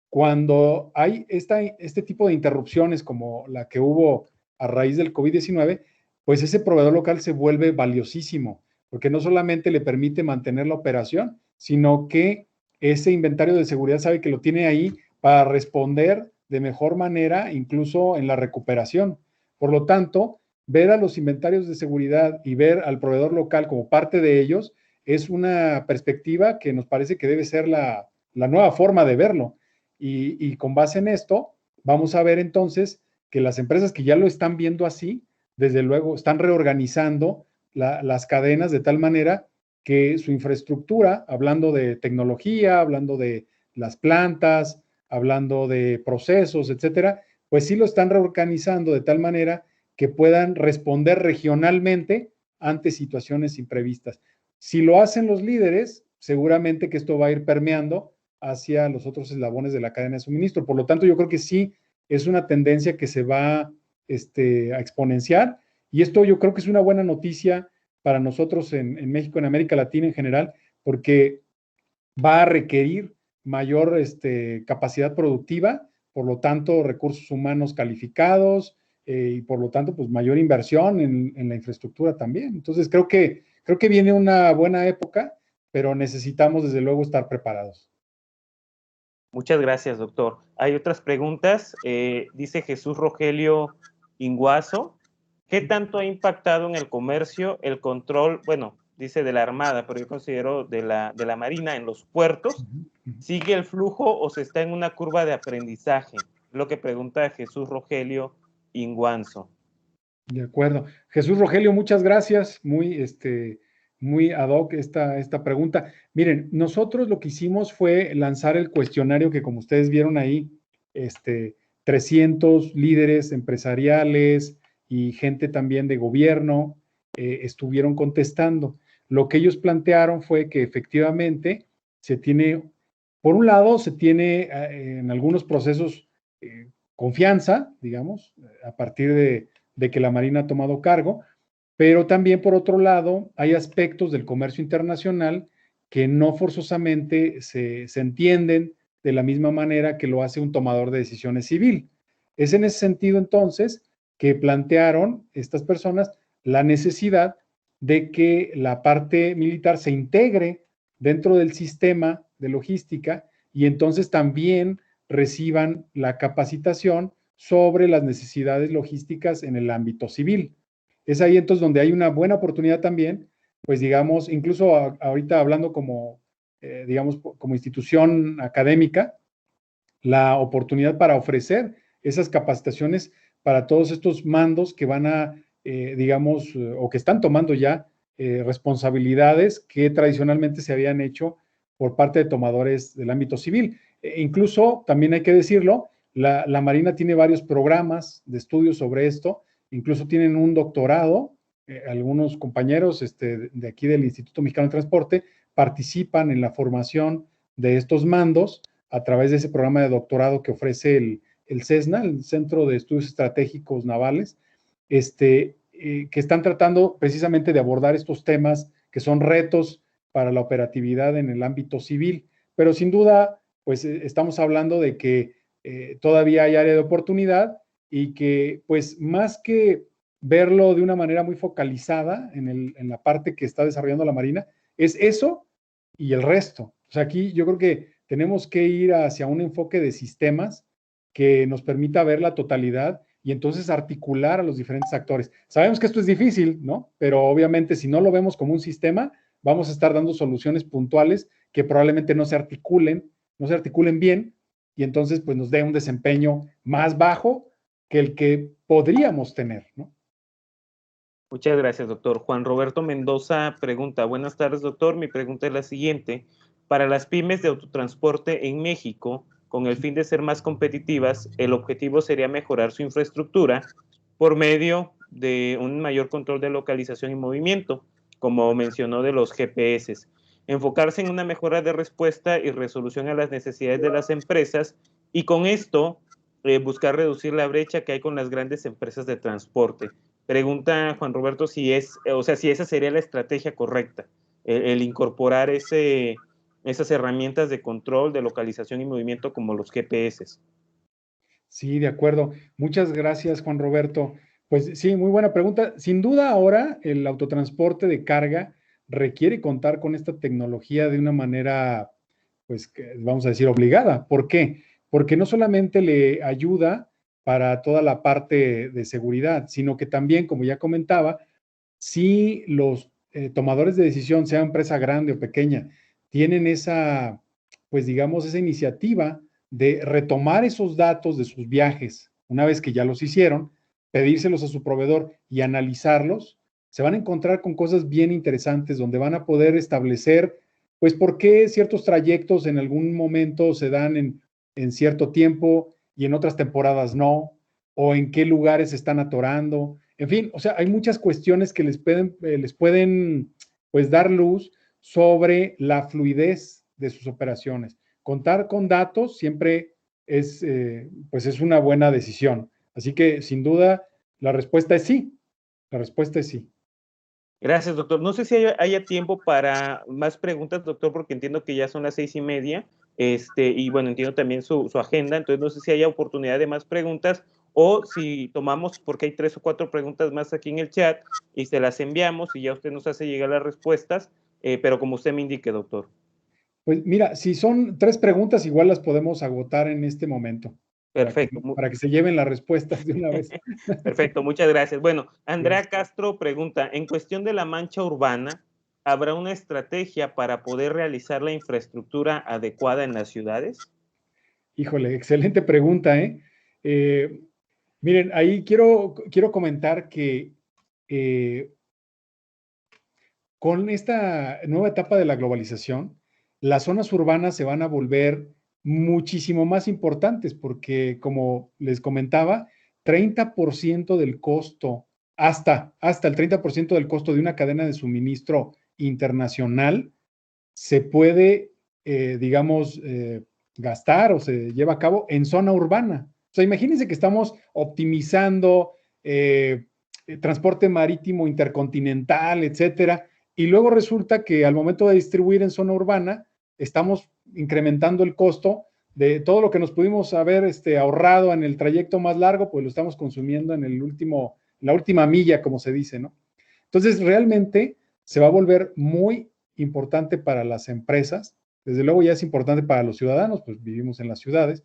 C: cuando hay este tipo de interrupciones como la que hubo a raíz del COVID-19, pues ese proveedor local se vuelve valiosísimo, porque no solamente le permite mantener la operación, sino que ese inventario de seguridad sabe que lo tiene ahí para responder de mejor manera, incluso en la recuperación. Por lo tanto, ver a los inventarios de seguridad y ver al proveedor local como parte de ellos es una perspectiva que nos parece que debe ser la nueva forma de verlo. Y con base en esto, vamos a ver entonces que las empresas que ya lo están viendo así, desde luego están reorganizando las cadenas de tal manera que su infraestructura, hablando de tecnología, hablando de las plantas, hablando de procesos, etcétera, pues sí lo están reorganizando de tal manera que puedan responder regionalmente ante situaciones imprevistas. Si lo hacen los líderes, seguramente que esto va a ir permeando hacia los otros eslabones de la cadena de suministro. Por lo tanto, yo creo que sí es una tendencia que se va a exponenciar, y esto yo creo que es una buena noticia para nosotros en México, en América Latina en general, porque va a requerir mayor capacidad productiva, por lo tanto, recursos humanos calificados y por lo tanto, pues mayor inversión en la infraestructura también. Entonces, creo que viene una buena época, pero necesitamos desde luego estar preparados.
B: Muchas gracias, doctor. Hay otras preguntas. Dice Jesús Rogelio Inguazo. ¿Qué tanto ha impactado en el comercio el control, bueno, dice de la Armada, pero yo considero de la Marina en los puertos? ¿Sigue el flujo o se está en una curva de aprendizaje? Lo que pregunta Jesús Rogelio Inguazo.
C: De acuerdo. Jesús Rogelio, muchas gracias. Muy ad hoc esta pregunta. Miren, nosotros lo que hicimos fue lanzar el cuestionario que, como ustedes vieron ahí, 300 líderes empresariales y gente también de gobierno estuvieron contestando. Lo que ellos plantearon fue que efectivamente se tiene, por un lado, se tiene en algunos procesos confianza, digamos, a partir de que la Marina ha tomado cargo, pero también por otro lado hay aspectos del comercio internacional que no forzosamente se entienden de la misma manera que lo hace un tomador de decisiones civil. Es en ese sentido entonces que plantearon estas personas la necesidad de que la parte militar se integre dentro del sistema de logística y entonces también reciban la capacitación sobre las necesidades logísticas en el ámbito civil. Es ahí entonces donde hay una buena oportunidad también, pues digamos, incluso ahorita hablando como, digamos, como institución académica, la oportunidad para ofrecer esas capacitaciones para todos estos mandos que van a, digamos, o que están tomando ya responsabilidades que tradicionalmente se habían hecho por parte de tomadores del ámbito civil. Incluso, también hay que decirlo, la Marina tiene varios programas de estudios sobre esto, incluso tienen un doctorado, algunos compañeros de aquí del Instituto Mexicano de Transporte participan en la formación de estos mandos a través de ese programa de doctorado que ofrece el CESNA, el Centro de Estudios Estratégicos Navales, que están tratando precisamente de abordar estos temas que son retos para la operatividad en el ámbito civil. Pero sin duda, pues estamos hablando de que todavía hay área de oportunidad y que, pues, más que verlo de una manera muy focalizada en la parte que está desarrollando la Marina, es eso y el resto. O sea, aquí yo creo que tenemos que ir hacia un enfoque de sistemas que nos permita ver la totalidad y entonces articular a los diferentes actores. Sabemos que esto es difícil, ¿no? Pero obviamente si no lo vemos como un sistema, vamos a estar dando soluciones puntuales que probablemente no se articulen bien y entonces pues nos dé un desempeño más bajo que el que podríamos tener, ¿no?
B: Muchas gracias, doctor. Juan Roberto Mendoza pregunta, buenas tardes, doctor. Mi pregunta es la siguiente. Para las pymes de autotransporte en México, con el fin de ser más competitivas, el objetivo sería mejorar su infraestructura por medio de un mayor control de localización y movimiento, como mencionó de los GPS. Enfocarse en una mejora de respuesta y resolución a las necesidades de las empresas y con esto buscar reducir la brecha que hay con las grandes empresas de transporte. Pregunta Juan Roberto si esa sería la estrategia correcta, el incorporar esas herramientas de control, de localización y movimiento como los GPS.
C: Sí, de acuerdo. Muchas gracias, Juan Roberto. Pues sí, muy buena pregunta. Sin duda ahora el autotransporte de carga requiere contar con esta tecnología de una manera, pues vamos a decir, obligada. ¿Por qué? Porque no solamente le ayuda para toda la parte de seguridad, sino que también, como ya comentaba, si los tomadores de decisión, sea empresa grande o pequeña, tienen esa, pues digamos, esa iniciativa de retomar esos datos de sus viajes, una vez que ya los hicieron, pedírselos a su proveedor y analizarlos, se van a encontrar con cosas bien interesantes donde van a poder establecer, pues, por qué ciertos trayectos en algún momento se dan en cierto tiempo y en otras temporadas no, o en qué lugares se están atorando. En fin, o sea, hay muchas cuestiones que les pueden pues dar luz sobre la fluidez de sus operaciones. Contar con datos siempre pues es una buena decisión. Así que sin duda la respuesta es sí. La respuesta es sí.
B: Gracias, doctor. No sé si haya tiempo para más preguntas, doctor, porque entiendo que ya son las 6:30. Y bueno, entiendo también su agenda, entonces no sé si haya oportunidad de más preguntas o si tomamos, porque hay 3 o 4 preguntas más aquí en el chat y se las enviamos y ya usted nos hace llegar las respuestas, pero como usted me indique, doctor.
C: Pues mira, si son 3 preguntas, igual las podemos agotar en este momento.
B: Perfecto.
C: Para que se lleven las respuestas de una vez.
B: Perfecto, muchas gracias. Bueno, Andrea
C: Gracias.
B: Castro pregunta, en cuestión de la mancha urbana, ¿habrá una estrategia para poder realizar la infraestructura adecuada en las ciudades?
C: Híjole, excelente pregunta, ¿eh? Miren, ahí quiero comentar que con esta nueva etapa de la globalización, las zonas urbanas se van a volver muchísimo más importantes porque, como les comentaba, 30% del costo, hasta el 30% del costo de una cadena de suministro internacional se puede, digamos, gastar o se lleva a cabo en zona urbana. O sea, imagínense que estamos optimizando transporte marítimo intercontinental, etcétera, y luego resulta que al momento de distribuir en zona urbana, estamos incrementando el costo de todo lo que nos pudimos haber ahorrado en el trayecto más largo, pues lo estamos consumiendo en la última milla, como se dice, ¿no? Entonces, realmente se va a volver muy importante para las empresas, desde luego ya es importante para los ciudadanos, pues vivimos en las ciudades,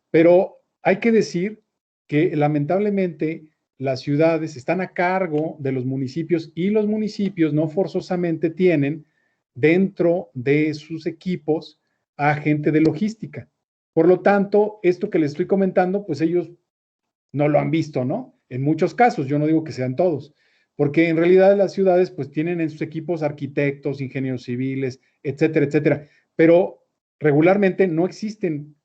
C: pero hay que decir que lamentablemente las ciudades están a cargo de los municipios y los municipios no forzosamente tienen dentro de sus equipos a gente de logística. Por lo tanto, esto que les estoy comentando, pues ellos no lo han visto, ¿no? En muchos casos, yo no digo que sean todos, porque en realidad las ciudades pues tienen en sus equipos arquitectos, ingenieros civiles, etcétera, etcétera, pero regularmente no existen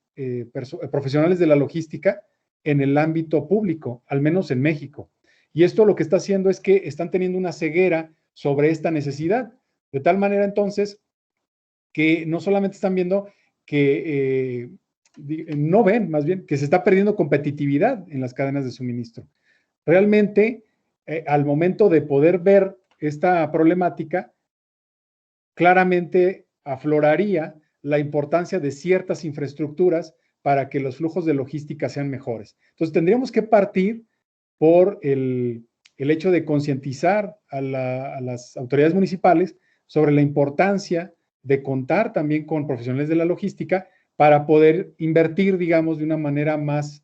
C: profesionales de la logística en el ámbito público, al menos en México. Y esto lo que está haciendo es que están teniendo una ceguera sobre esta necesidad, de tal manera entonces que no solamente están viendo que no ven, más bien, que se está perdiendo competitividad en las cadenas de suministro. Realmente, al momento de poder ver esta problemática, claramente afloraría la importancia de ciertas infraestructuras para que los flujos de logística sean mejores. Entonces, tendríamos que partir por el hecho de concientizar a las autoridades municipales sobre la importancia de contar también con profesionales de la logística para poder invertir, digamos, de una manera más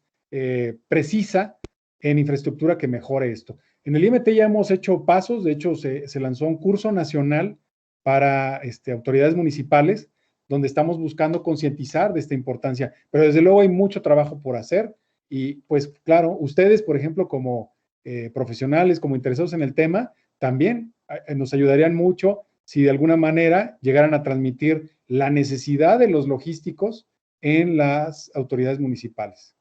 C: precisa en infraestructura que mejore esto. En el IMT ya hemos hecho pasos, de hecho se lanzó un curso nacional para autoridades municipales donde estamos buscando concientizar de esta importancia, pero desde luego hay mucho trabajo por hacer y pues claro, ustedes, por ejemplo, como profesionales, como interesados en el tema, también nos ayudarían mucho si de alguna manera llegaran a transmitir la necesidad de los logísticos en las autoridades municipales.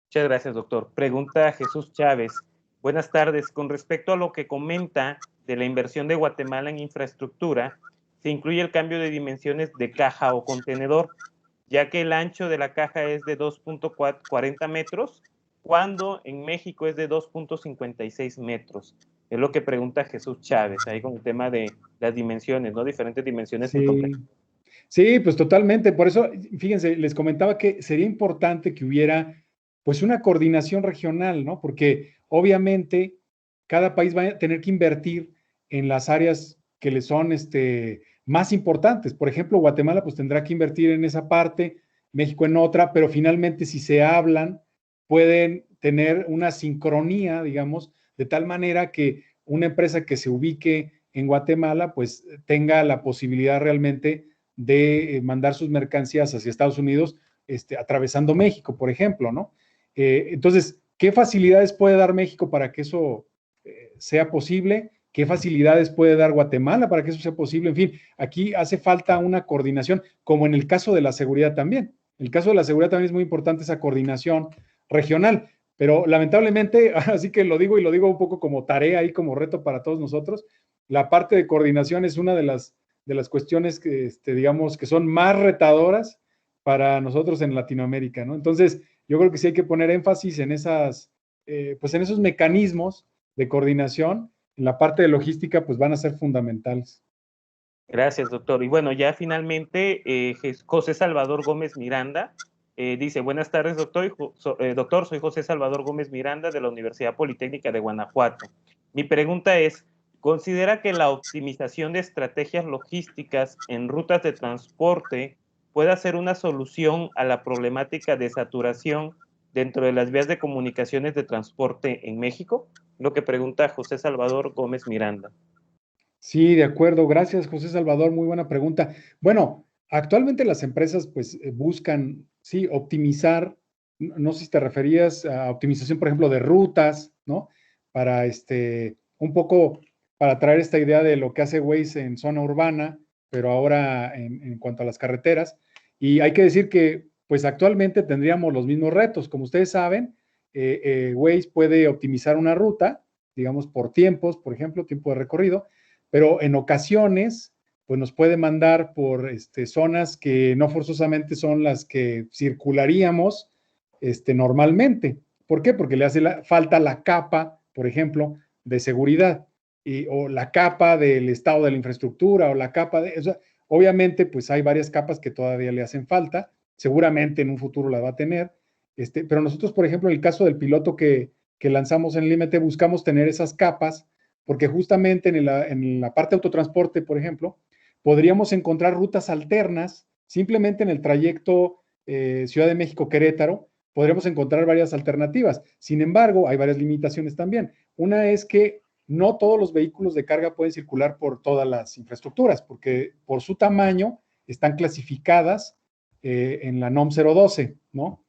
B: Muchas gracias, doctor. Pregunta Jesús Chávez. Buenas tardes. Con respecto a lo que comenta de la inversión de Guatemala en infraestructura, se incluye el cambio de dimensiones de caja o contenedor, ya que el ancho de la caja es de 2.40 metros, cuando en México es de 2.56 metros. Es lo que pregunta Jesús Chávez, ahí con el tema de las dimensiones, ¿no? Diferentes dimensiones.
C: Sí. Sí, pues totalmente. Por eso, fíjense, les comentaba que sería importante que hubiera pues una coordinación regional, ¿no? Porque obviamente cada país va a tener que invertir en las áreas que le son más importantes. Por ejemplo, Guatemala pues tendrá que invertir en esa parte, México en otra, pero finalmente si se hablan, pueden tener una sincronía, digamos, de tal manera que una empresa que se ubique en Guatemala pues tenga la posibilidad realmente de mandar sus mercancías hacia Estados Unidos, atravesando México, por ejemplo, ¿no? Entonces, ¿qué facilidades puede dar México para que eso sea posible? ¿Qué facilidades puede dar Guatemala para que eso sea posible? En fin, aquí hace falta una coordinación, como en el caso de la seguridad también. En el caso de la seguridad también es muy importante esa coordinación regional, pero lamentablemente, así que lo digo y lo digo un poco como tarea y como reto para todos nosotros, la parte de coordinación es una de las cuestiones que, digamos, que son más retadoras para nosotros en Latinoamérica, ¿no? Entonces, yo creo que sí hay que poner énfasis en pues en esos mecanismos de coordinación, en la parte de logística, pues van a ser fundamentales.
B: Gracias, doctor. Y bueno, ya finalmente, José Salvador Gómez Miranda dice, buenas tardes, doctor. Doctor, soy José Salvador Gómez Miranda de la Universidad Politécnica de Guanajuato. Mi pregunta es, ¿considera que la optimización de estrategias logísticas en rutas de transporte pueda ser una solución a la problemática de saturación dentro de las vías de comunicaciones de transporte en México? Lo que pregunta José Salvador Gómez Miranda.
C: Sí, de acuerdo. Gracias, José Salvador. Muy buena pregunta. Bueno, actualmente las empresas pues buscan, sí, optimizar, no sé si te referías a optimización, por ejemplo, de rutas, ¿no? Para un poco, para traer esta idea de lo que hace Waze en zona urbana, pero ahora en cuanto a las carreteras. Y hay que decir que pues actualmente tendríamos los mismos retos. Como ustedes saben, Waze puede optimizar una ruta, digamos, por tiempos, por ejemplo, tiempo de recorrido, pero en ocasiones, pues nos puede mandar por zonas que no forzosamente son las que circularíamos normalmente. ¿Por qué? Porque le hace falta la capa, por ejemplo, de seguridad, o la capa del estado de la infraestructura, o la capa de... O sea, obviamente, pues hay varias capas que todavía le hacen falta, seguramente en un futuro la va a tener, pero nosotros, por ejemplo, en el caso del piloto que lanzamos en el IMT, buscamos tener esas capas, porque justamente en la parte de autotransporte, por ejemplo, podríamos encontrar rutas alternas, simplemente en el trayecto Ciudad de México-Querétaro, podríamos encontrar varias alternativas. Sin embargo, hay varias limitaciones también. Una es que no todos los vehículos de carga pueden circular por todas las infraestructuras, porque por su tamaño están clasificadas en la NOM 012, ¿no?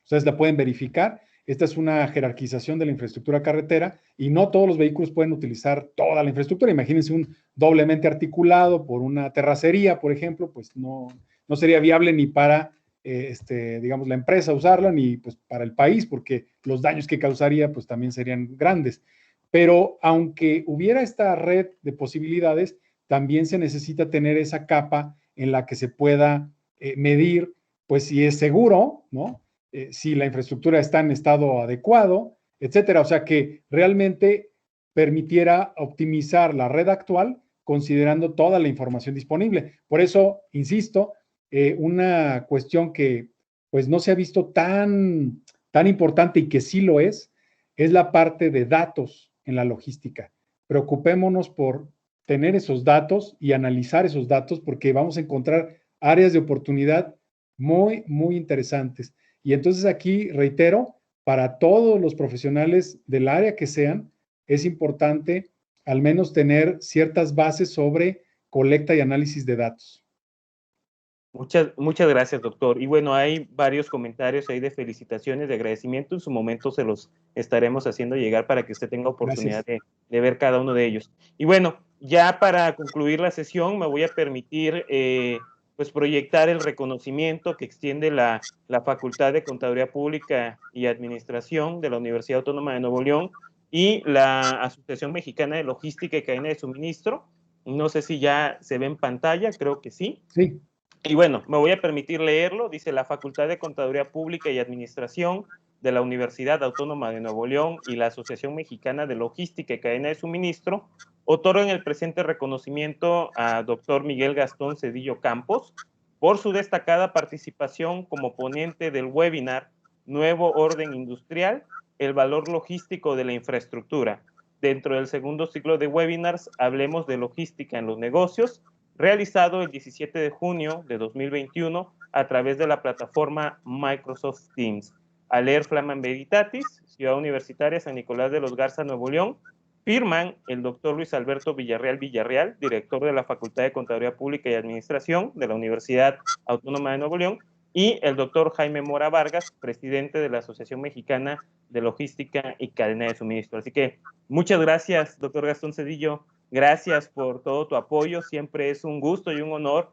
C: Ustedes la pueden verificar. Esta es una jerarquización de la infraestructura carretera y no todos los vehículos pueden utilizar toda la infraestructura. Imagínense un doblemente articulado por una terracería, por ejemplo, pues no sería viable ni para, digamos, la empresa usarla, ni pues para el país, porque los daños que causaría pues también serían grandes. Pero aunque hubiera esta red de posibilidades, también se necesita tener esa capa en la que se pueda medir, pues si es seguro, ¿no? Si la infraestructura está en estado adecuado, etcétera. O sea, que realmente permitiera optimizar la red actual considerando toda la información disponible. Por eso, insisto, una cuestión que pues no se ha visto tan importante y que sí lo es la parte de datos en la logística. Preocupémonos por tener esos datos y analizar esos datos porque vamos a encontrar áreas de oportunidad muy, muy interesantes. Y entonces aquí reitero, para todos los profesionales del área que sean, es importante al menos tener ciertas bases sobre colecta y análisis de datos.
B: Muchas gracias, doctor. Y bueno, hay varios comentarios ahí de felicitaciones, de agradecimiento. En su momento se los estaremos haciendo llegar para que usted tenga oportunidad de ver cada uno de ellos. Y bueno, ya para concluir la sesión, me voy a permitir pues proyectar el reconocimiento que extiende la Facultad de Contaduría Pública y Administración de la Universidad Autónoma de Nuevo León y la Asociación Mexicana de Logística y Cadena de Suministro. No sé si ya se ve en pantalla, creo que sí.
C: Sí.
B: Y bueno, me voy a permitir leerlo. Dice: la Facultad de Contaduría Pública y Administración de la Universidad Autónoma de Nuevo León y la Asociación Mexicana de Logística y Cadena de Suministro otorgan el presente reconocimiento a Dr. Miguel Gastón Cedillo Campos por su destacada participación como ponente del webinar Nuevo Orden Industrial, el valor logístico de la infraestructura. Dentro del segundo ciclo de webinars, hablemos de logística en los negocios, realizado el 17 de junio de 2021 a través de la plataforma Microsoft Teams. Al leer Flammam Veritatis, Ciudad Universitaria San Nicolás de los Garza, Nuevo León, firman el doctor Luis Alberto Villarreal, director de la Facultad de Contaduría Pública y Administración de la Universidad Autónoma de Nuevo León, y el doctor Jaime Mora Vargas, presidente de la Asociación Mexicana de Logística y Cadena de Suministro. Así que muchas gracias, doctor Gastón Cedillo. Gracias por todo tu apoyo. Siempre es un gusto y un honor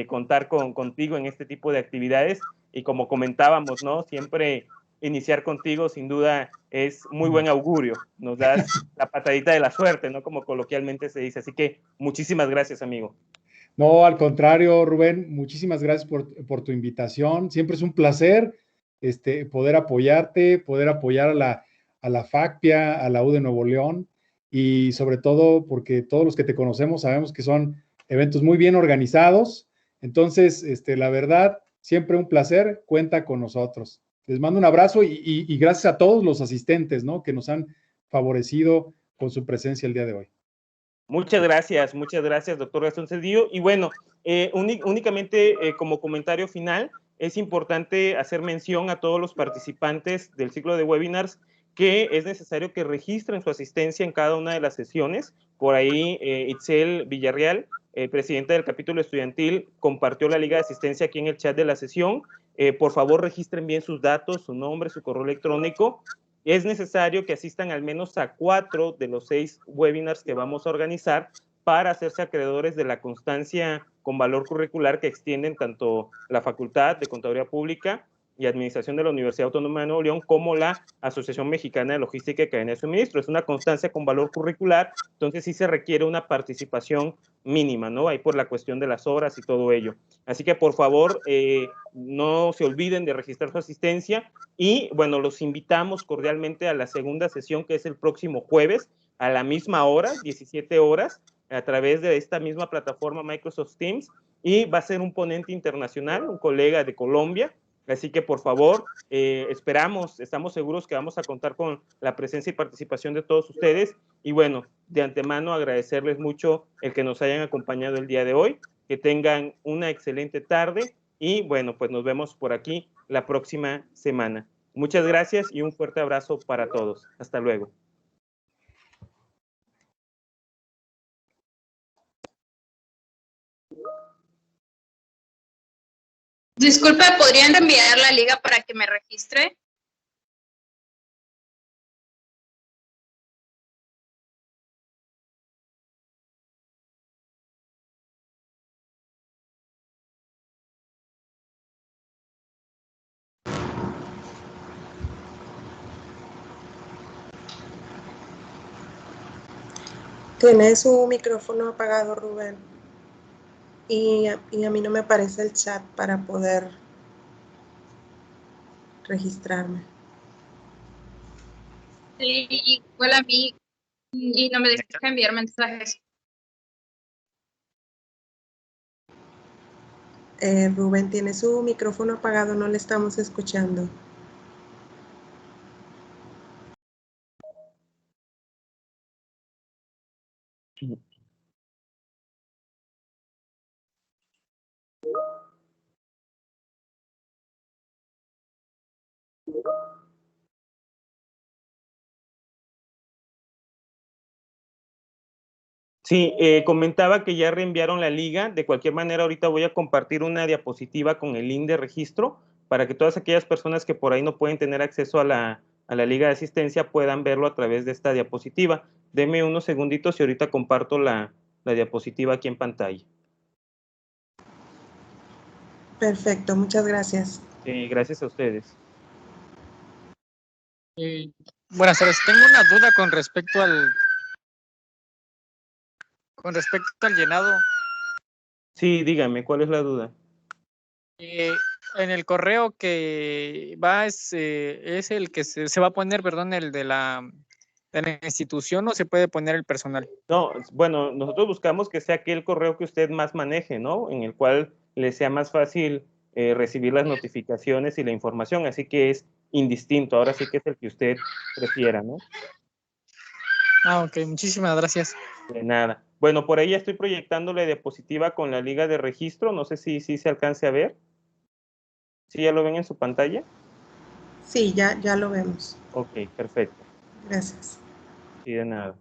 B: contar contigo en este tipo de actividades. Y como comentábamos, ¿no? Siempre iniciar contigo, sin duda, es muy buen augurio. Nos das la patadita de la suerte, ¿no? Como coloquialmente se dice. Así que muchísimas gracias, amigo.
C: No, al contrario, Rubén, muchísimas gracias por tu invitación. Siempre es un placer poder apoyarte, poder apoyar a la FACPIA, a la U de Nuevo León, y sobre todo porque todos los que te conocemos sabemos que son eventos muy bien organizados. Entonces, la verdad, siempre un placer, cuenta con nosotros. Les mando un abrazo y gracias a todos los asistentes, ¿no? Que nos han favorecido con su presencia el día de hoy.
B: muchas gracias, doctor Gastón Cedillo. Y bueno, únicamente como comentario final, es importante hacer mención a todos los participantes del ciclo de webinars que es necesario que registren su asistencia en cada una de las sesiones. Por ahí, Itzel Villarreal, presidenta del capítulo estudiantil, compartió la liga de asistencia aquí en el chat de la sesión. Por favor, registren bien sus datos, su nombre, su correo electrónico. Es necesario que asistan al menos a 4 de los 6 webinars que vamos a organizar para hacerse acreedores de la constancia con valor curricular que extienden tanto la Facultad de Contaduría Pública y Administración de la Universidad Autónoma de Nuevo León como la Asociación Mexicana de Logística y Cadena de Suministro. Es una constancia con valor curricular, entonces sí se requiere una participación mínima, ¿no? Ahí por la cuestión de las horas y todo ello. Así que por favor, no se olviden de registrar su asistencia y bueno, los invitamos cordialmente a la segunda sesión que es el próximo jueves a la misma hora, 17 horas, a través de esta misma plataforma Microsoft Teams y va a ser un ponente internacional, un colega de Colombia. Así que, por favor, estamos seguros que vamos a contar con la presencia y participación de todos ustedes. Y bueno, de antemano agradecerles mucho el que nos hayan acompañado el día de hoy, que tengan una excelente tarde y bueno, pues nos vemos por aquí la próxima semana. Muchas gracias y un fuerte abrazo para todos. Hasta luego.
H: Disculpe, ¿podrían enviar la liga para que me registre?
I: Tiene su micrófono apagado, Rubén. Y a mí no me aparece el chat para poder registrarme.
H: Sí, igual a mí. Y no me deja enviar mensajes.
I: Rubén tiene su micrófono apagado, no le estamos escuchando.
B: Sí, comentaba que ya reenviaron la liga. De cualquier manera, ahorita voy a compartir una diapositiva con el link de registro para que todas aquellas personas que por ahí no pueden tener acceso a la liga de asistencia puedan verlo a través de esta diapositiva. Deme unos segunditos y ahorita comparto la diapositiva aquí en pantalla.
I: Perfecto, muchas gracias.
B: Sí, gracias a ustedes.
J: Buenas tardes. Tengo una duda con respecto al llenado.
B: Sí, dígame, ¿cuál es la duda?
J: En el correo que va es el que se va a poner, perdón, el de la institución, o se puede poner el personal.
B: No, bueno, nosotros buscamos que sea aquel correo que usted más maneje, ¿no? En el cual le sea más fácil recibir las notificaciones y la información, así que es indistinto, ahora sí que es el que usted prefiera, ¿no?
J: Ah, ok, muchísimas gracias.
B: De nada. Bueno, por ahí ya estoy proyectando la diapositiva con la liga de registro, no sé si se alcance a ver. ¿Sí ya lo ven en su pantalla?
I: Sí, ya lo vemos.
B: Ok, perfecto.
I: Gracias.
B: Sí, de nada.